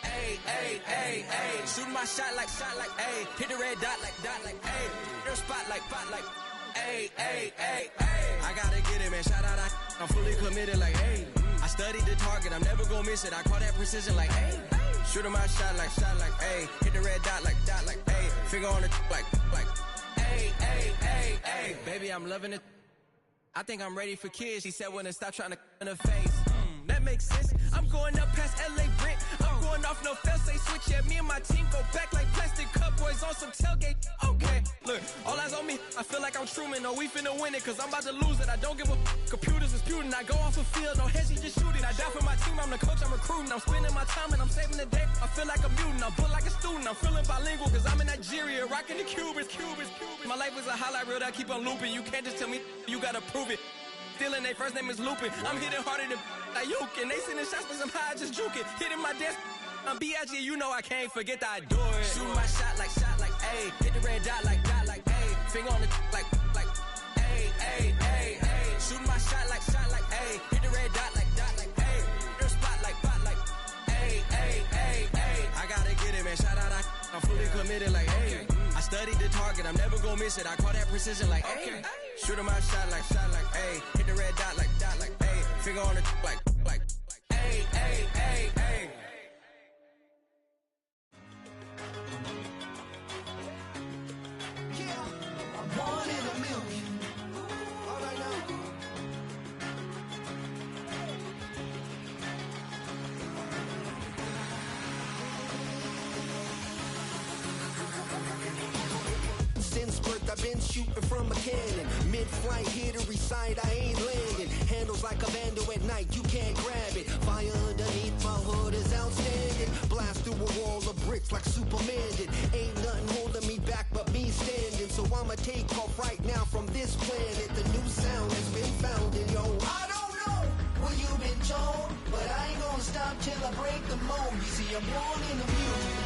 ayy, ayy, ayy, ayy. Shooting my shot like, ayy. Hit the red dot like, ayy. Your spot like, ayy, ayy, ayy, ayy. I gotta get it, man. Shout out, I'm fully committed like, ayy. I studied the target, I'm never gonna miss it. I call that precision like, ayy. Shooting my shot like, ayy. Hit the red dot like, ayy. Finger on the like, ayy, ayy, ayy, ayy. Baby, I'm loving it. I think I'm ready for kids. She said when to stop trying to in her face. That makes sense. I'm going up past LA Brent. I'm going off no fail, say switch. Yeah, me and my team go back like plastic cup boys on some tailgate. Okay, look, all eyes on me. I feel like I'm Truman. No, we finna win it, cause I'm about to lose it. I don't give a computers disputing. I go off the field, no heads, just shooting. I die for my team, I'm the coach, I'm recruiting. I'm spending my time and I'm saving the day. I feel like a mutant, I'm built like a student. I'm feeling bilingual, cause I'm in Nigeria, rocking the Cubans. My life is a highlight reel that I keep on looping. You can't just tell me, you gotta prove it. Stealing, their first name is Lupin. I'm hitting harder than Ayuk, and they sending shots for some high, just juke it. Hitting my desk, I'm B.I.G., you know I can't forget that I do it. Shooting my shot like, ayy. Hit the red dot like, ayy. Finger on the like, ayy, ayy, ayy, ayy. Shooting my shot like, ayy. Hit the red dot like, ayy. Your spot like, ayy, ayy, ayy, ayy. I gotta get it, man. Shout out, I'm fully committed like, ayy. I studied the target, I'm never gonna miss it. I call that precision like, ayy. Shooting my shot like, ayy. Hit the red dot like, ayy. Finger on the like, ayy, ayy, ayy, ayy. Yeah, I'm 1 in a million. All right now. Since birth, I've been shooting from a cannon. Mid-flight, here to recite, I ain't landing. Handles like a vandal at night, you can't grab it. Fire underneath my hood is outstanding. Blast through a wall of bricks like Superman did. Ain't nothing holding me back but me standing. So I'ma take off right now from this planet. The new sound has been found in yo. I don't know what you've been told, but I ain't gonna stop till I break the mold. You see, I'm born in the music.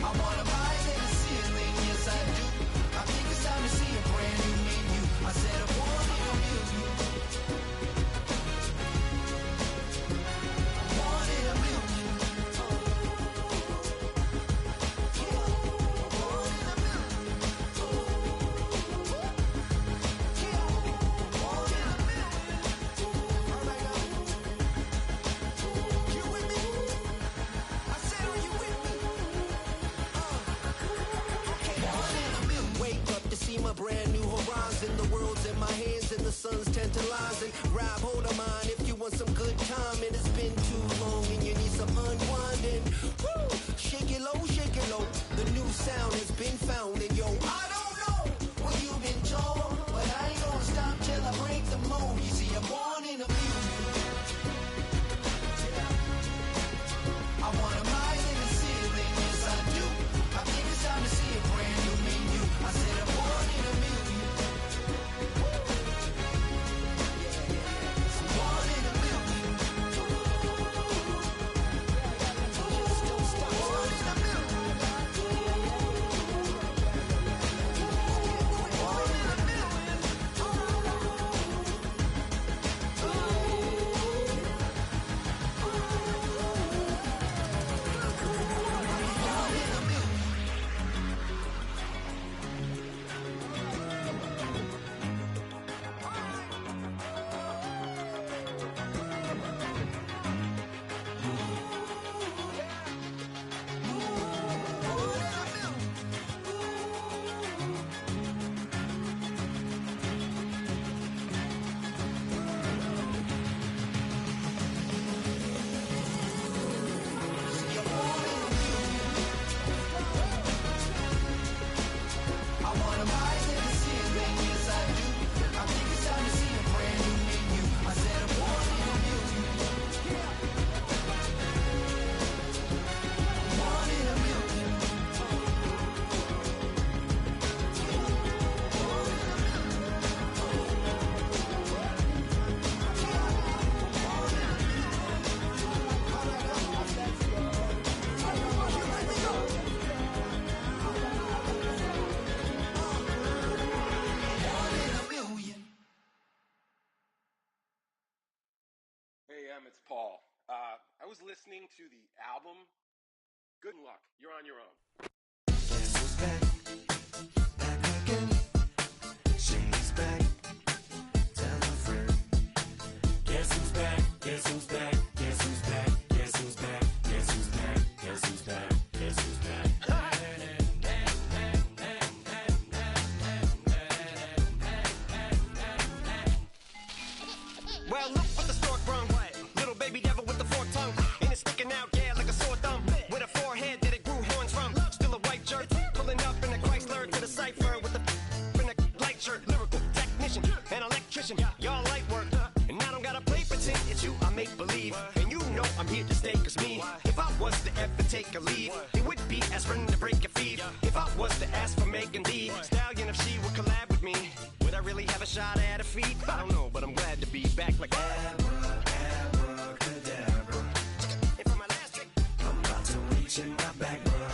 I wanna rise in the ceiling, yes I do. I think it's time to see a brand new menu. I said I'm born in a million. I'm born in a million. Yeah, I'm born in a million. Yeah, I'm born in a million. All right now. You with me? I said, are you with me? Wake up to see my brand new horizon. The world's in my hands and the sun's tantalizing. Grab hold of mine if you want some good time. And it's been too long and you need some unwinding. Woo! Shake it low, shake it low. The new sound has been found. And yo, I don't know what you've been told, but I ain't gonna stop till I break the mold. You see, I'm born in a million. I wanna rise in the ceiling, yes I do. I think it's time to see a brand new menu. I said I'm born in a million. I'm born in a million. Born in a million. AM, it's Paul. I was listening to the album. Good luck. You're on your own. Guess who's back? Back again. Shady's back. Tell a friend. Guess who's back? Guess who's back? Guess who's back? Guess who's back? Guess who's back? Guess who's back? Guess who's back? Well, look what the stork brung. Little baby devil with the forked tongue. And it's sticking out, yeah, like a sore thumb. With a forehead that it grew horns from. Still a white jerk. Pulling up in a Chrysler to the cipher with the in a light shirt. Lyrical technician, an electrician. Y'all light work. And I don't gotta play pretend. It's you, I make believe. And you know I'm here to stay, cause me, if I was to ever take a leave, it would be aspirin to break your feet. If I was to ask for Megan D Stallion, if she would collab with me, would I really have a shot at her feet? I don't know, but I'm glad to be back like abracadabra. And for my last trick, I'm about to reach in my back, bruh.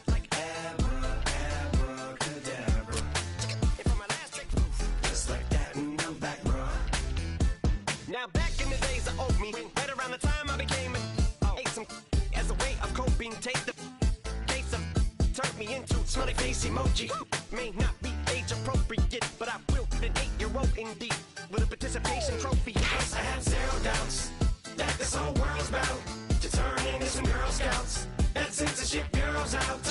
Like abracadabra. And for my last trick, just like that, and I'm back, bruh. Now back in the days of old me, right around the time I became ate some as a way of coping. Take the case of turned me into smiley face emoji. May not be age appropriate, but I will an 8-year-old indeed with a participation trophy. Yes, I have zero doubts that this whole world's bound to turn into some Girl Scouts. That censorship bureau's out.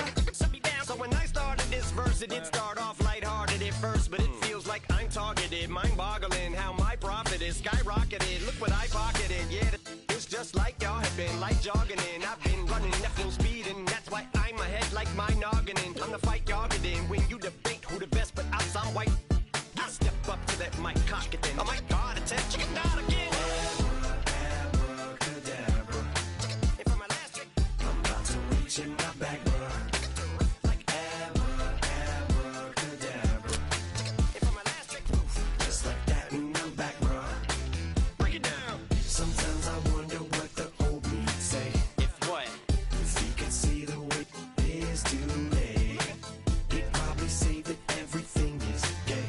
So when I started this verse, it did start off lighthearted at first, but it feels like I'm targeted, mind-boggling how my profit is skyrocketed. Look what I pocketed, yeah, it's just like y'all have been like jogging in. I've been running at full speed, and that's why I'm ahead like my noggin. Time to fight y'all get in when you debate who the best, but I'm some white. I step up to that mic, cock it then. Oh my God, attention, not again. Abracadabra. And for my last trick, I'm about to reach in my back, bruh. Like abracadabra. And for my last trick, just like that, and I'm back, bruh. Break it down. Sometimes I wonder what the old me say. If what? If he could see the way it is today, he'd probably say that everything is gay.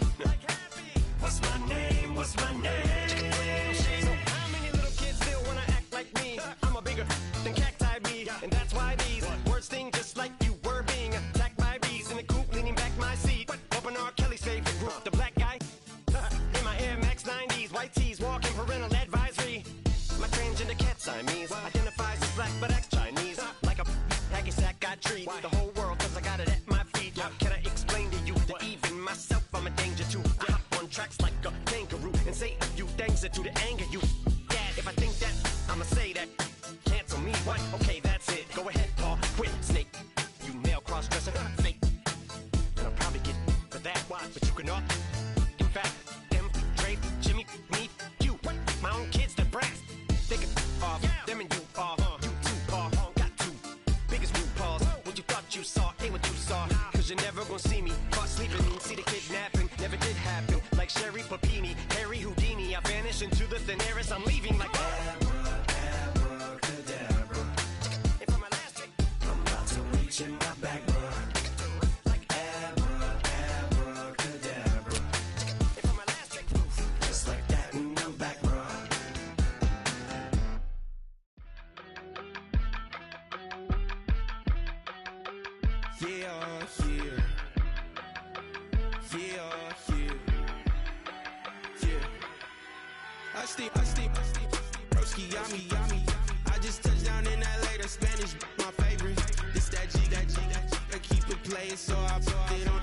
What's my name? What's my name? So how many little kids still wanna act like me? I'm a bigger than cacti bee, and that's why these words sting just like you were being attacked by bees in the coop, leaning back my seat. Open R. Kelly's favorite group, the black guy. In my Air Max 90s, white tees, walking parental advisory. My transgender cat Siamese identifies as black but acts Chinese. Like a hacky sack I treat the whole world cause I got it at my feet. How can I explain to you that even myself I'm a danger to? I hop on tracks like a kangaroo and say a few things that do to anger you. Dad, if I think that, I'ma say that. Cancel me, what? Okay, that's it. Go ahead, Paul, quit, snake. You male cross-dresser, fake. And I'll probably get for that, but you can all. In fact, them, Dre, Jimmy, me, you. My own kids, the brass. They can off, them and you off. You too, Paul, got two biggest blue paws. What you thought you saw ain't what you saw. Cause you're never gonna see me caught sleeping. See the kidnapping, never did happen. Like Sherry Papini, Harry Houdini. I vanish into the thin air as I'm leaving like abracadabra. And for my last trick, I'm about to reach in my back, bruh. Like abracadabra. And for my last trick, just like that, and I'm back, bruh. Yeah, yeah. I steam, broski, yummy. I just touched down in LA, the Spanish, my favorite. This that G, I keep it playing, so I put it on.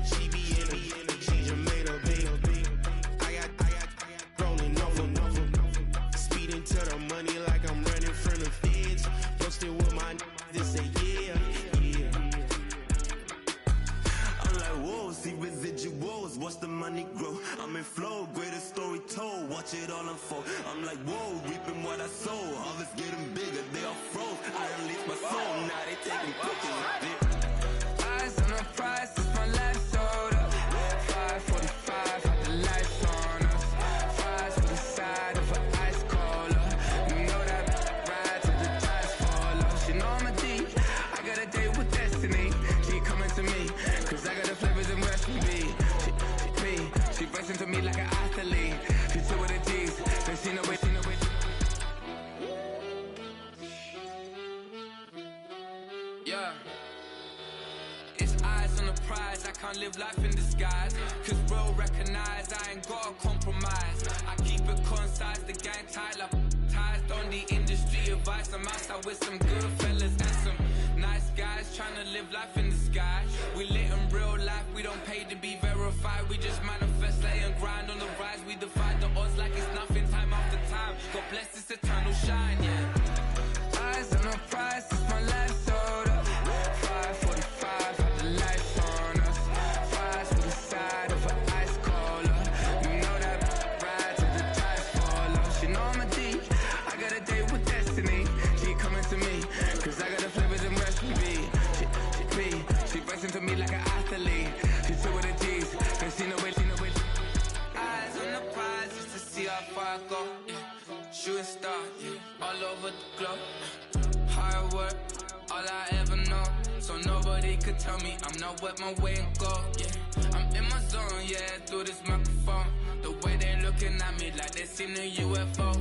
She be in it, she just made a big. I got rolling over. Speeding to the money like I'm running from the feds. Posted with my this say yeah. I'm like, whoa, see residuals, watch the money grow. I'm in flow, greatest story told, watch it all unfold. I'm like, whoa, reaping what I sow. Harvest getting bigger, they all froze. I unleashed my soul, now they taking pictures. Eyes on the prize, it's my last order. 5:45, had the lights on us. Fries to the side of an ice cola. You know that ride till the tires fall off. She know I'm a D, I got a date with destiny. She coming to me, cause I got the flavors and recipe. She racing to me like an athlete. She two with the G's, then she know it. can't live life in disguise. Cause real recognize I ain't gotta compromise. I keep it concise, the gang tight like ties. On the industry advice, I'm outside with some good fellas and some nice guys trying to live life in the sky. We lit in real life, we don't pay to be verified. We just manifest, lay and grind on the rise. We defy the odds like it's nothing, time after time. God bless this eternal shine, yeah. Eyes on the prize, it's my life sold up. 5:45, had the lights on us. Fries to the side of an ice cola. You know that ride till the tires fall off. She know I'm a D, I got a date with destiny. She coming to me, cause I got the flavors and recipe. She racing to me like an athlete. She took with the G's, cause she know it. Eyes on the prize, just to see how far I go. Yeah. Shooting star, yeah. All over the globe. Hard work, all I ever know. So nobody could tell me I'm not wet my way and go. Yeah, I'm in my zone, yeah, through this microphone. The way they looking at me like they seen a UFO.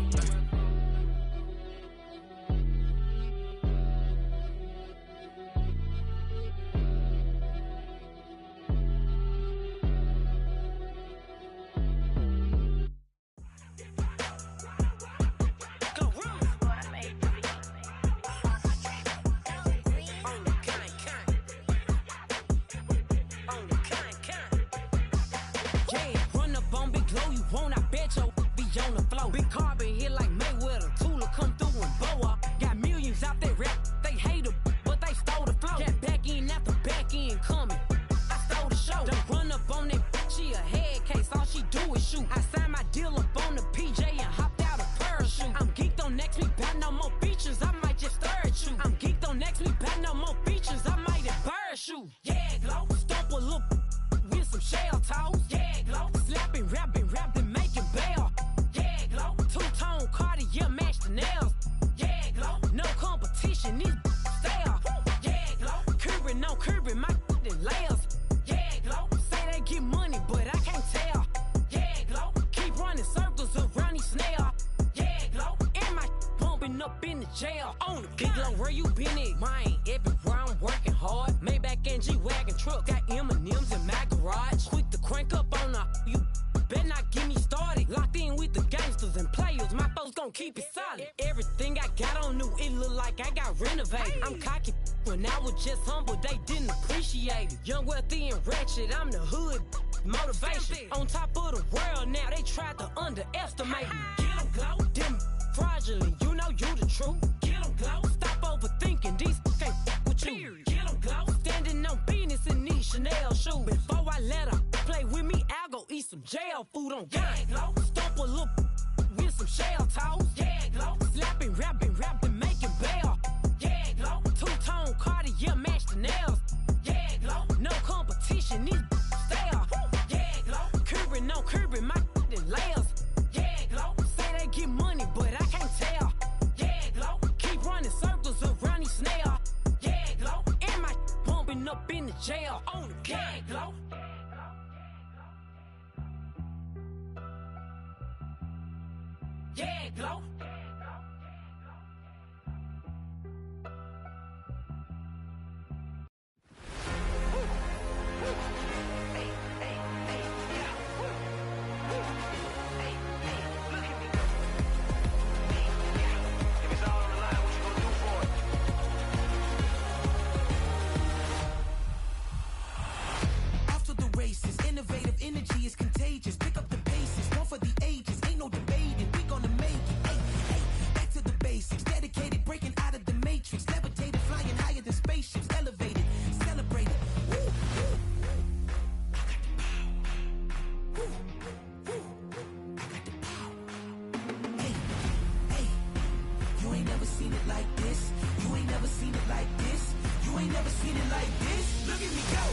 I'm the hood motivation. On top of the world now, they tried to underestimate me. Get 'em glow, them fraudulent, you know you the truth. Get 'em glow, stop overthinking, these can't with you. Get 'em glow, standing on business in these Chanel shoes. Before I let her play with me, I'll go eat some jail food on gang. Stomp a little with some shell toes. Yeah, glow, slapping, rapping, making bail. Yeah, glow, two-tone Cartier match the nails. Yeah, glow, no competition, these stale. Yeah, glow, curbing, no curbing, my layers. Yeah, glow, say they get money, but I can't tell. Yeah, glow, keep running circles around these snails. Yeah, glow, and my bumping up in the jail on the gang, glow. Yeah, glow. Innovative energy is contagious. Pick up the paces, one for the ages. Ain't no debating, we gonna make it. Hey, hey, back to the basics. Dedicated, breaking out of the matrix. Levitated, flying higher than spaceships. Elevated, celebrated. Woo, woo. I got the power. Woo, woo. I got the power. Hey, hey, you ain't never seen it like this. You ain't never seen it like this. You ain't never seen it like this. Look at me go.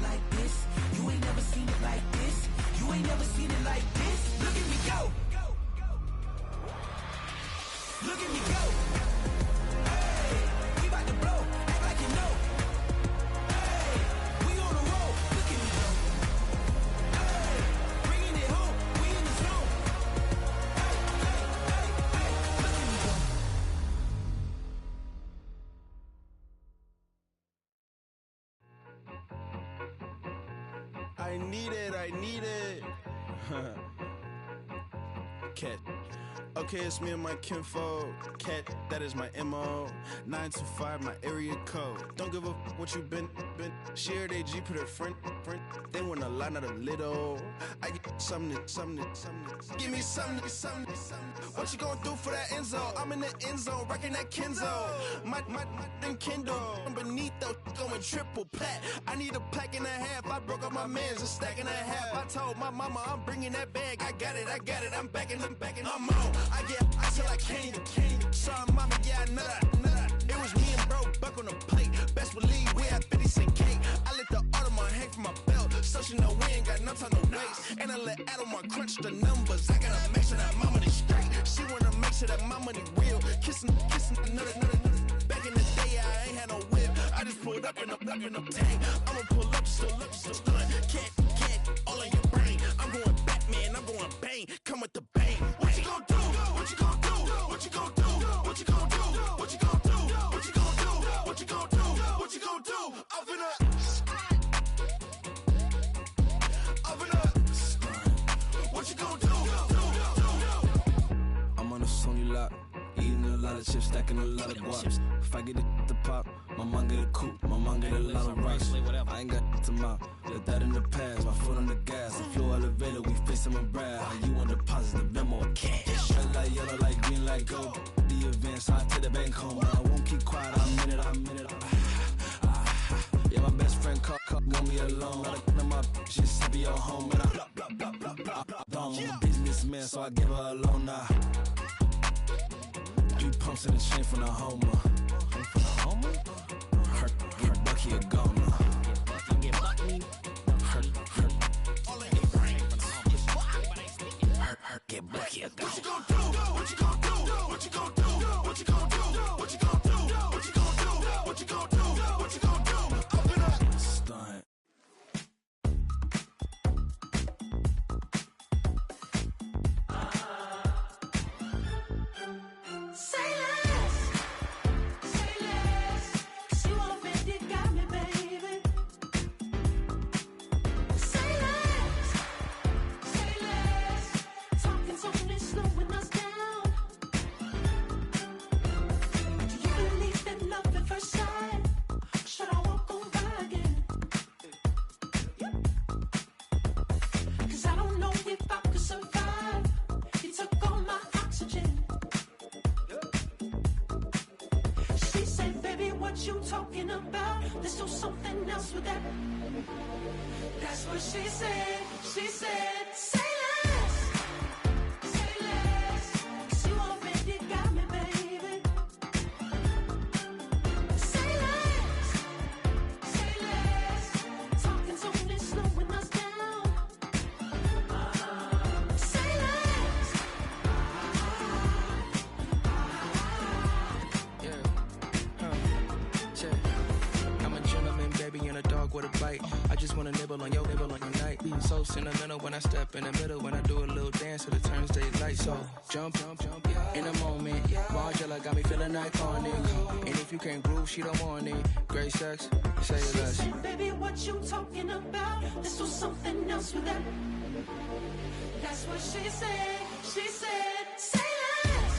like this. You ain't never seen it like this. You ain't never seen it like this. Look at me go. Look at me go. Hey, we about to blow. Act like you know. Hey, we on the roll. Look at me go. Hey, bringing it home. We in the zone. Hey, look at me go. I need it. Cat. Okay, it's me and my kinfolk. Cat, that is my MO. 925, my area code. Don't give a what you been. Shared AG, put her friend. They want a lot, not a little. I get something. Give me something. What you gonna do for that end zone? I'm in the end zone, rocking that Kenzo. My thing Kindle. Beneath though, going triple plat. I need a pack and a half. I broke up my man's a stack and a half. I told my mama I'm bringing that bag. I got it. I'm backing. I'm on. I get till I can't. Sorry, mama, yeah, I know that. It was me and bro, buck on the plate. Best believe we had 50 cent cake. I let the Audemars hang from my belt, so she know we ain't got no time to waste. And I let Adelmar crunch the numbers. I gotta make sure that my money straight. She wanna make sure that my money real. Kissing another. Back in the day, I ain't had no whip. I just pulled up in a tank. I'ma pull up just to stun. Cat, all in your brain. I'm going Batman, I'm going bang. Come with the bang. What you gonna do? What you gonna do? What you gonna do? What you gonna do? What you gonna do? What you gonna do? What you gonna do? What you gonna do? I'm finna. What you gonna do? I'm on a Sony lot, eating a lot of chips, stacking a lot of guaps. If I get it to pop, my mom get a coupe, my mom get a lot of rice. I ain't got to mouth, let that in the past. My foot on the gas, I flow elevator, we facing my brad. How you want the positive memo or cash? Red light, yellow light, green light, go. The events, I take the bank home, but I won't keep quiet. I'm in it. Yeah, my best friend caught want me alone. None of my bitches happy your home, and I'm a businessman, so I give her a loan now. 3 pumps in the chain from the Homer. Her Bucky a goner. Get Bucky a goner. What you gonna do? What you gonna do? What you gonna do? What you gonna do? What you gonna do? What you gonna do? What you gonna do? What you gonna do? I'm gonna stunt. You talking about? Let's do something else with that. That's what she said. She said, say less. Say less. 'Cause you already got me, baby. Say less. Say less. Talking's only slowing us down. Say less. I'm a gentleman, baby, and a dog with a bite. I just wanna nibble on your night. So sentimental when I step in the middle. When I do a little dance, till it turns daylight. So jump, in a moment. Margella got me feeling iconic. And if you can't groove, she don't want it. Great sex, say less. She said, baby, what you talking about? Let's do something else with that. That's what she said. She said, say less.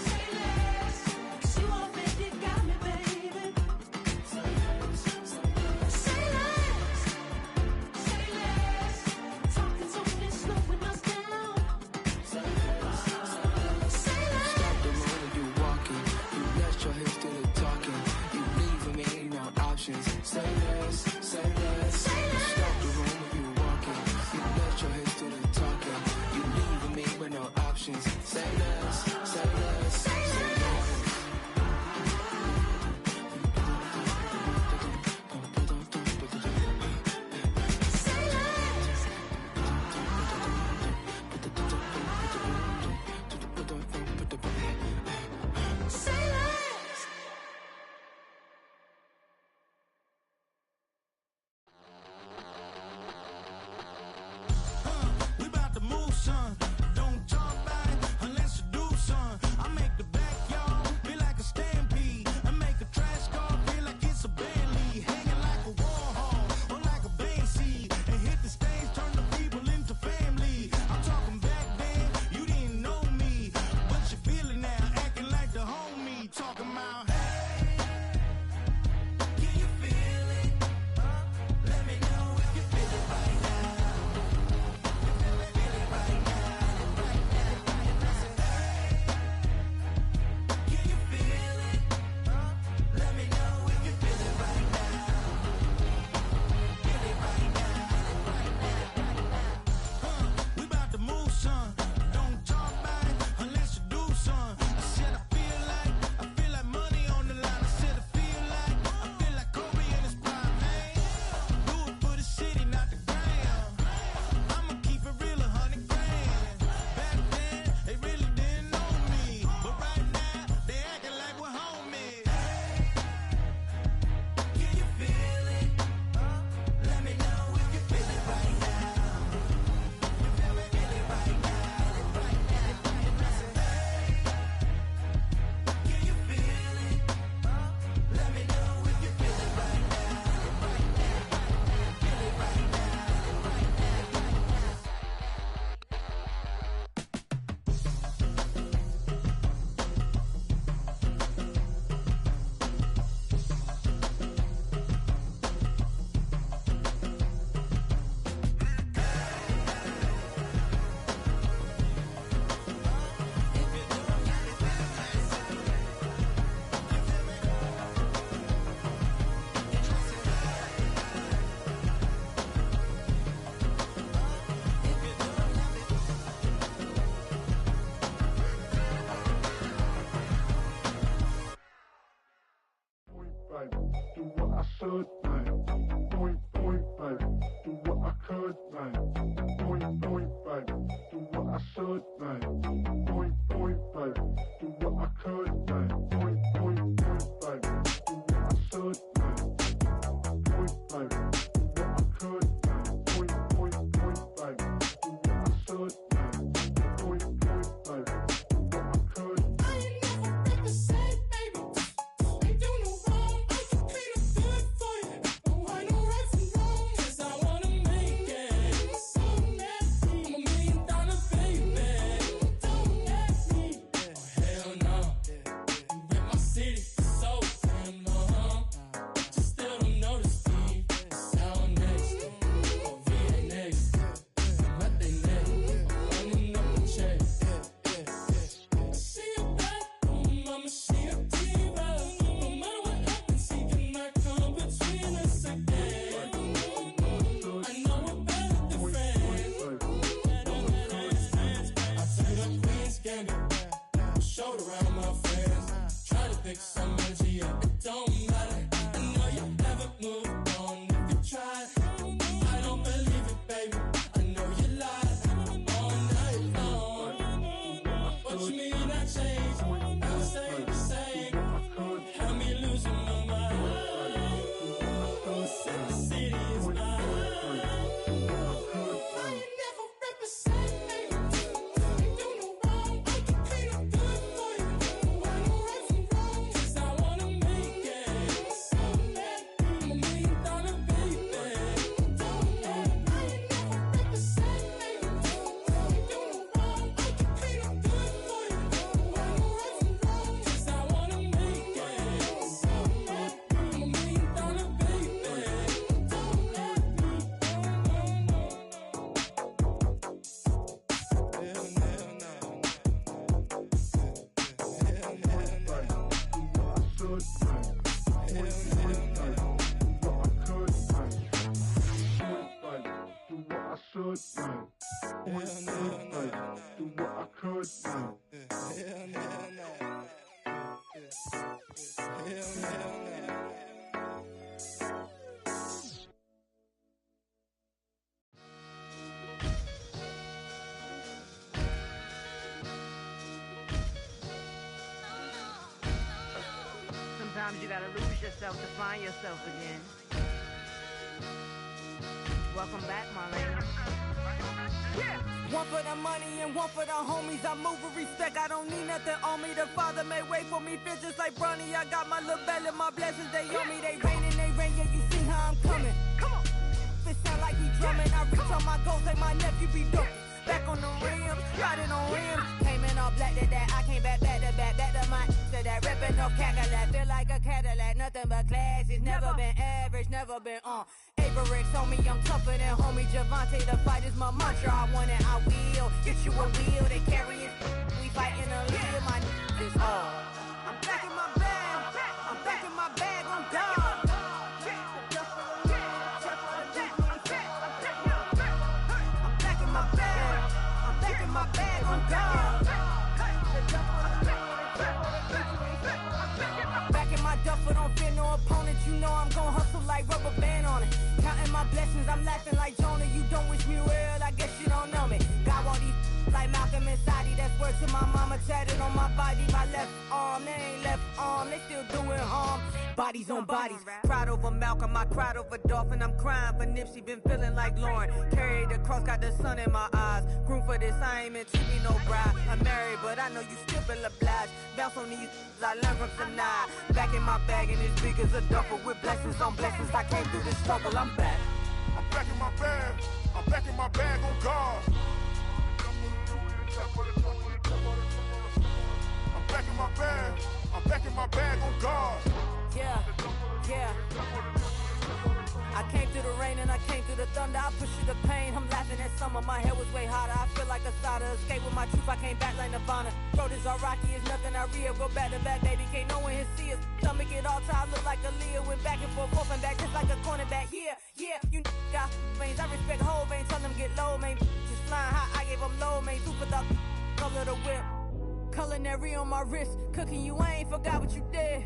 Say less. 'Cause you already got me, baby. Say less. Say less. Talking's only slowing us down. Say less. Stop the room when you walking. You let your hips do the talking. You leaving me no options. Say less. Say less. Stop the room when you walking. You let your hips do the talking. You leaving me with no options. do what I should, babe. Point, baby, do what I could, babe. Point, baby, do what I should, babe. Point, baby, do what I could, babe. Point, baby, do what I should, babe. Point, baby, do what I could, babe. Point, baby, do what I should, babe. Point, baby, do what I could. I ain't never represent, baby. Ain't do no wrong. I can clean up good for you. Don't want no right from wrong. 'Cause I wanna make it. So nasty. I'm $1 million baby. Don't ask me. Oh hell no. You rip my city so damn long. But you still don't notice me. Sound next. Or VA next. What they next. Running up the check. See you back, mama, she a diva. No matter what happens, he cannot come between us again. I know we're better than friends. I turned up Queen's Gambit, showed around my friends. Try to pick some energy up, it don't matter. I know you haven't moved on if you tried. I don't believe it, baby. I know you lied all night long. What you mean I changed? I stay the same. Had me losing my mind. City, city is mine. I ain't never represent, baby. Ain't do no wrong. I can clean up good for you. Don't want no right from wrong. 'Cause I wanna make it. So nasty. I'm $1 million baby. Don't ask me. I ain't never represent, baby. Ain't do no wrong. I can clean up good for you. Don't want no right from wrong. 'Cause I wanna make it. So nasty. I'm $1 million baby. Don't ask me. Sometimes you gotta lose yourself to find yourself again. Welcome back, Marlena. Yeah. One for the money and one for the homies. I move with respect, I don't need nothing on me. The Father may wait for me, feel just like Bronny. I got my little belly, my blessings, they on me. They rain, yeah, you see how I'm coming. Come on. It sound like he drumming. I reach on my goals like my nephew be dope. Back on the rims, riding on rims. Came in all black to that, I came back to my to that ripping no Cadillac. Feel like a Cadillac, nothing but class. It's never been average, never been on. Averix on me, I'm tougher than homie Javante. The fight is my mantra, I want it, I will. Get you a wheel, they carry it. We fighting a lead, my is all. I'm back in my bag, I'm back in my bag on God. My bag on God. Back in my duffel, don't fear no opponent. You know I'm gon' hustle like rubber band on it. Counting my blessings, I'm laughing like Jonah. You don't wish me well, I guess you don't know me. Got all these like Malcolm and Sadie. That's word to my mama, tatted on my body. My left arm, they ain't left arm, they still doing harm. Bodies on bodies, cried over Malcolm, I cried over Dolphin. I'm crying for Nipsey, been feeling like Lauren. Carried the cross, got the sun in my eyes. Groom for this, I ain't meant to be no bride. I'm married, but I know you still feel obliged. Bounce on these, I learned from tonight. Back in my bag, and it's big as a duffel. With blessings on blessings, I came through this struggle, I'm back. I'm back in my bag, I'm back in my bag on God. I'm back in my bag, I'm back in my bag on God. Yeah, yeah. I came through the rain and I came through the thunder. I pushed through the pain, I'm laughing at summer. My head was way hotter, I feel like a starter. Escape with my truth, I came back like Nirvana. Throat is all rocky, it's nothing I real. Go back to back, baby, can't no one here see us. Stomach it all tied, look like a Leah. Went back and forth and back, just like a cornerback. Yeah, yeah, you got veins, I respect whole veins. Tell them get low, man. Just flying high, I gave them low, man. Super the color the whip. Culinary on my wrist, cooking you, I ain't forgot what you did.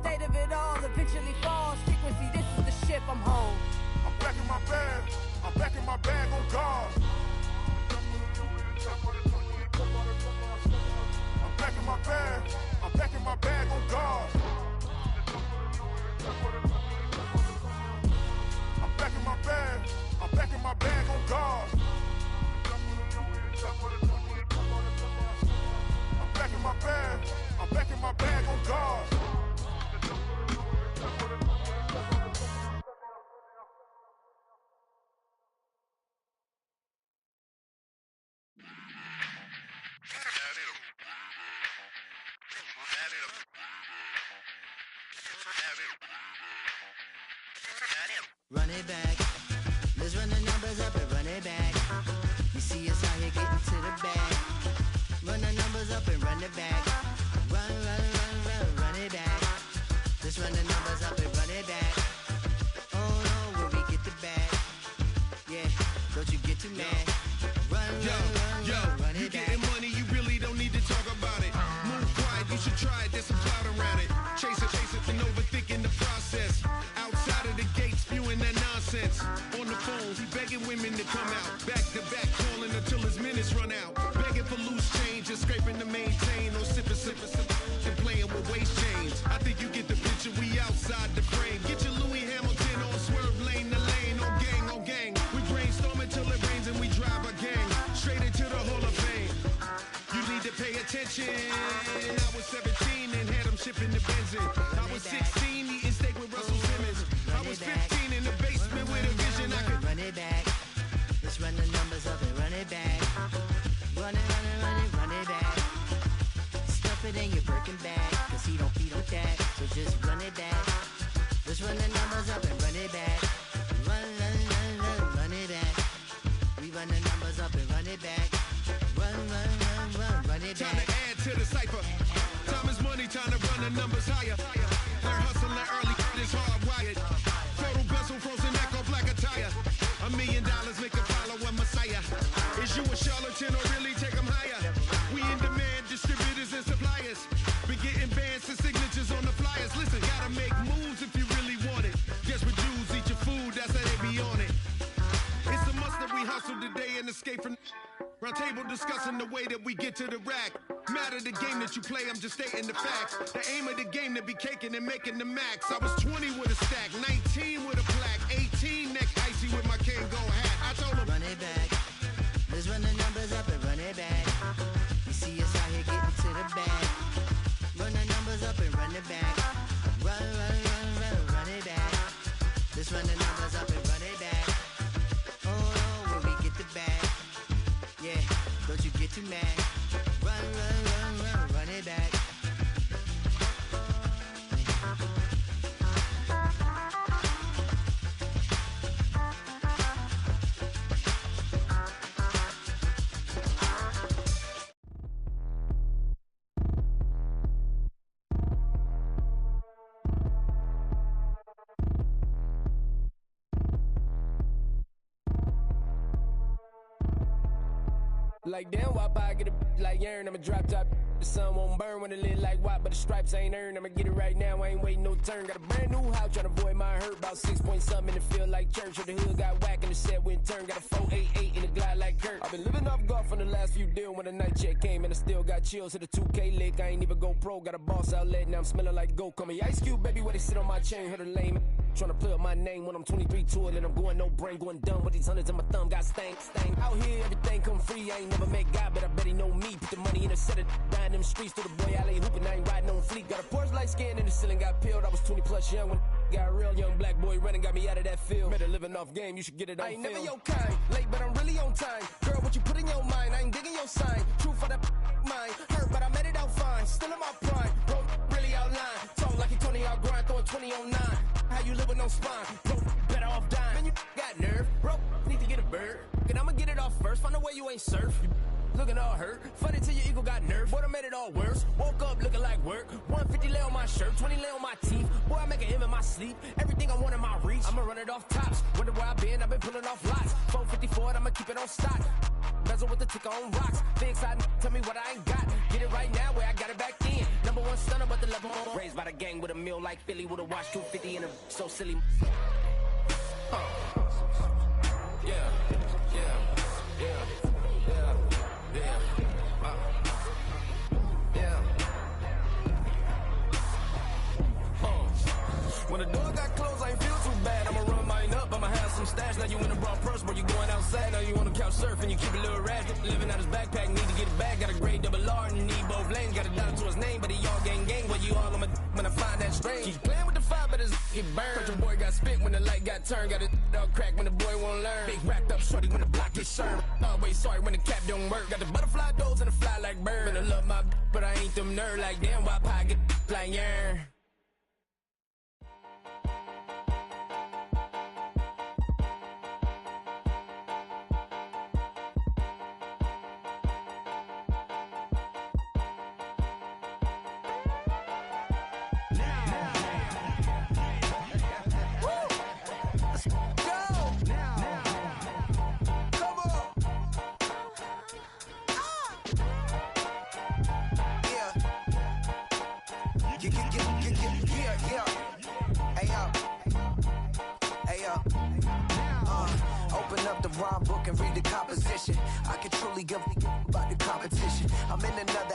State of it all, the eventually falls. Frequency, this is the ship, I'm home. I'm back in my bag. I'm back in my bag on guard. I'm back in my bag. I'm back in my bag on guard. I'm back in my bag. I'm back in my bag on guard. I'm back in my bag. I'm back in my bag on guard. Run it back. Let's run the numbers up and run it back. You see us out here getting to the bag. Run the numbers up and run it back. Run, run, run, run, run it back. Let's run the numbers up and run it back. Oh no, when we get the bag. Yeah, don't you get too mad. Run, run it back. Getting money, you really don't need to talk about it. Move quiet, you should try it, there's some clout around it. Chase it, and overthinking the process. Outside of the gate, spewing that nonsense. On the phone, he begging women to come out. Back to back, calling until his minutes run out. Begging for loose change and scraping to maintain. Or sipping, and playing with waist chains. I think you get the picture, we outside the frame. Get your Louis Hamilton on swerve lane to lane. On gang. We brainstorm until it rains and we drive a gang. Straight into the Hall of Fame. You need to pay attention. I was 17 and had them shipping the benzin. I was 16 eating steak with Russell Simmons. I was 15 in the basement with a vision. I could run it back. Let's run the numbers up and run it back. Run it, run it, run it, run it back. Stuff it in your Birkin bag, cause he don't feed with that. So just run it back. Let's run the numbers up and run it back. Run, run, run, run, run it back. We run the numbers up and run it back. Run, run, run, run, run it back. Time to add to the cipher. Time is money, time to run the numbers higher. Learn hustling early, it's hardwired. Total bezel, frozen neck or black attire. $1 million make a follower messiah. Is you a charlatan or really take them higher? We in demand, distributors and suppliers. Be getting bands and signatures on the flyers. Listen, gotta make moves if you really want it. Guess with Jews, eat your food, that's how they be on it. It's a must that we hustle today and escape from round table discussing the way that we get to the rack. Matter the game that you play, I'm just stating the facts. The aim of the game to be caking and making the max. I was 20 with a stack, 19 with a plaque, 18 neck icy with my Kango hat. I told him run it back. Let's run the numbers up and run it back. You see us out here getting to the bag. Run the numbers up and run it back. Run, run, run, run, run it back. Let's run the numbers up and run it back. Oh no, when we get the bag. Yeah, don't you get too mad. Run, run, run, run, run it back. Like damn, why I get a like urn? I'ma drop top. The sun won't burn when it lit like what, but the stripes ain't earned. I'ma get it right now, I ain't waiting no turn. Got a brand new house, tryna avoid my hurt. About 6 point something in the field like church. Or the hood got whack and the set went turn. Got a 488 in the glide like Kurt. I've been living off golf on the last few deals. When the night check came and I still got chills. Hit a 2K lick, I ain't even go pro. Got a boss outlet, now I'm smelling like gold. Call me Ice Cube, baby, where they sit on my chain. Heard a lame tryna play up my name when I'm 23 to it. And I'm going no brain, going dumb with these hundreds in my thumb. Got stank. Out here, everything come free. I ain't never met God, but I bet he know me. Put the money in a set of dying them streets through the boy alley hooping. I ain't riding on fleet. Got a Porsche light scan in the ceiling, got peeled. I was 20 plus young when got real. Young black boy running, got me out of that field. Better living off game, you should get it on. I ain't never your kind, late but I'm really on time. Girl, what you put in your mind, I ain't digging your sign. True for that mine, hurt but I made it out fine. Still in my prime, bro, really outline. Talk like you Tony out grind, throwing 20 on 9. How you live with no spine, bro, better off dying. Man, you got nerve, bro, need to get a bird. And I'ma get it off first, find a way you ain't surf. looking all hurt. Funny till your ego got nerfed. Boy, I made it all worse. Woke up looking like work. 150 lay on my shirt, 20 lay on my teeth. Boy, I make an M in my sleep. Everything I want in my reach. I'ma run it off tops. Wonder where I've been pulling off lots. 454, I'ma keep it on stock. Bezel with the ticker on rocks. Big side, tell me what I ain't got. Get it right now where I got it back then. Number one stunner, but the level more. Raised by the gang with a meal like Philly with a watch 250 and a so silly. Yeah, yeah, yeah, yeah, yeah, yeah. When the door got closed, I ain't feel too bad. I'ma run mine up, I'ma have some stash. Now you in a broad purse, but you going outside. Now you on the couch surfing, you keep a little rat. Living out his backpack, need to get it back. Got a grade double R and need both lanes. Got a dollar to his name, but he all gang gang. But you all on my when I find that strange. Keep playing with the fire, but his get burned. But your boy got spit when the light got turned. Got it all crack when the boy won't learn. Big wrapped up shorty when the block gets served. Always sorry when the cap don't work. Got the butterfly doors and the fly like bird. And I love my but I ain't them nerd like damn. Why pie get like yarn? Open up the rhyme book and read the composition. I can truly give about the competition. I'm in another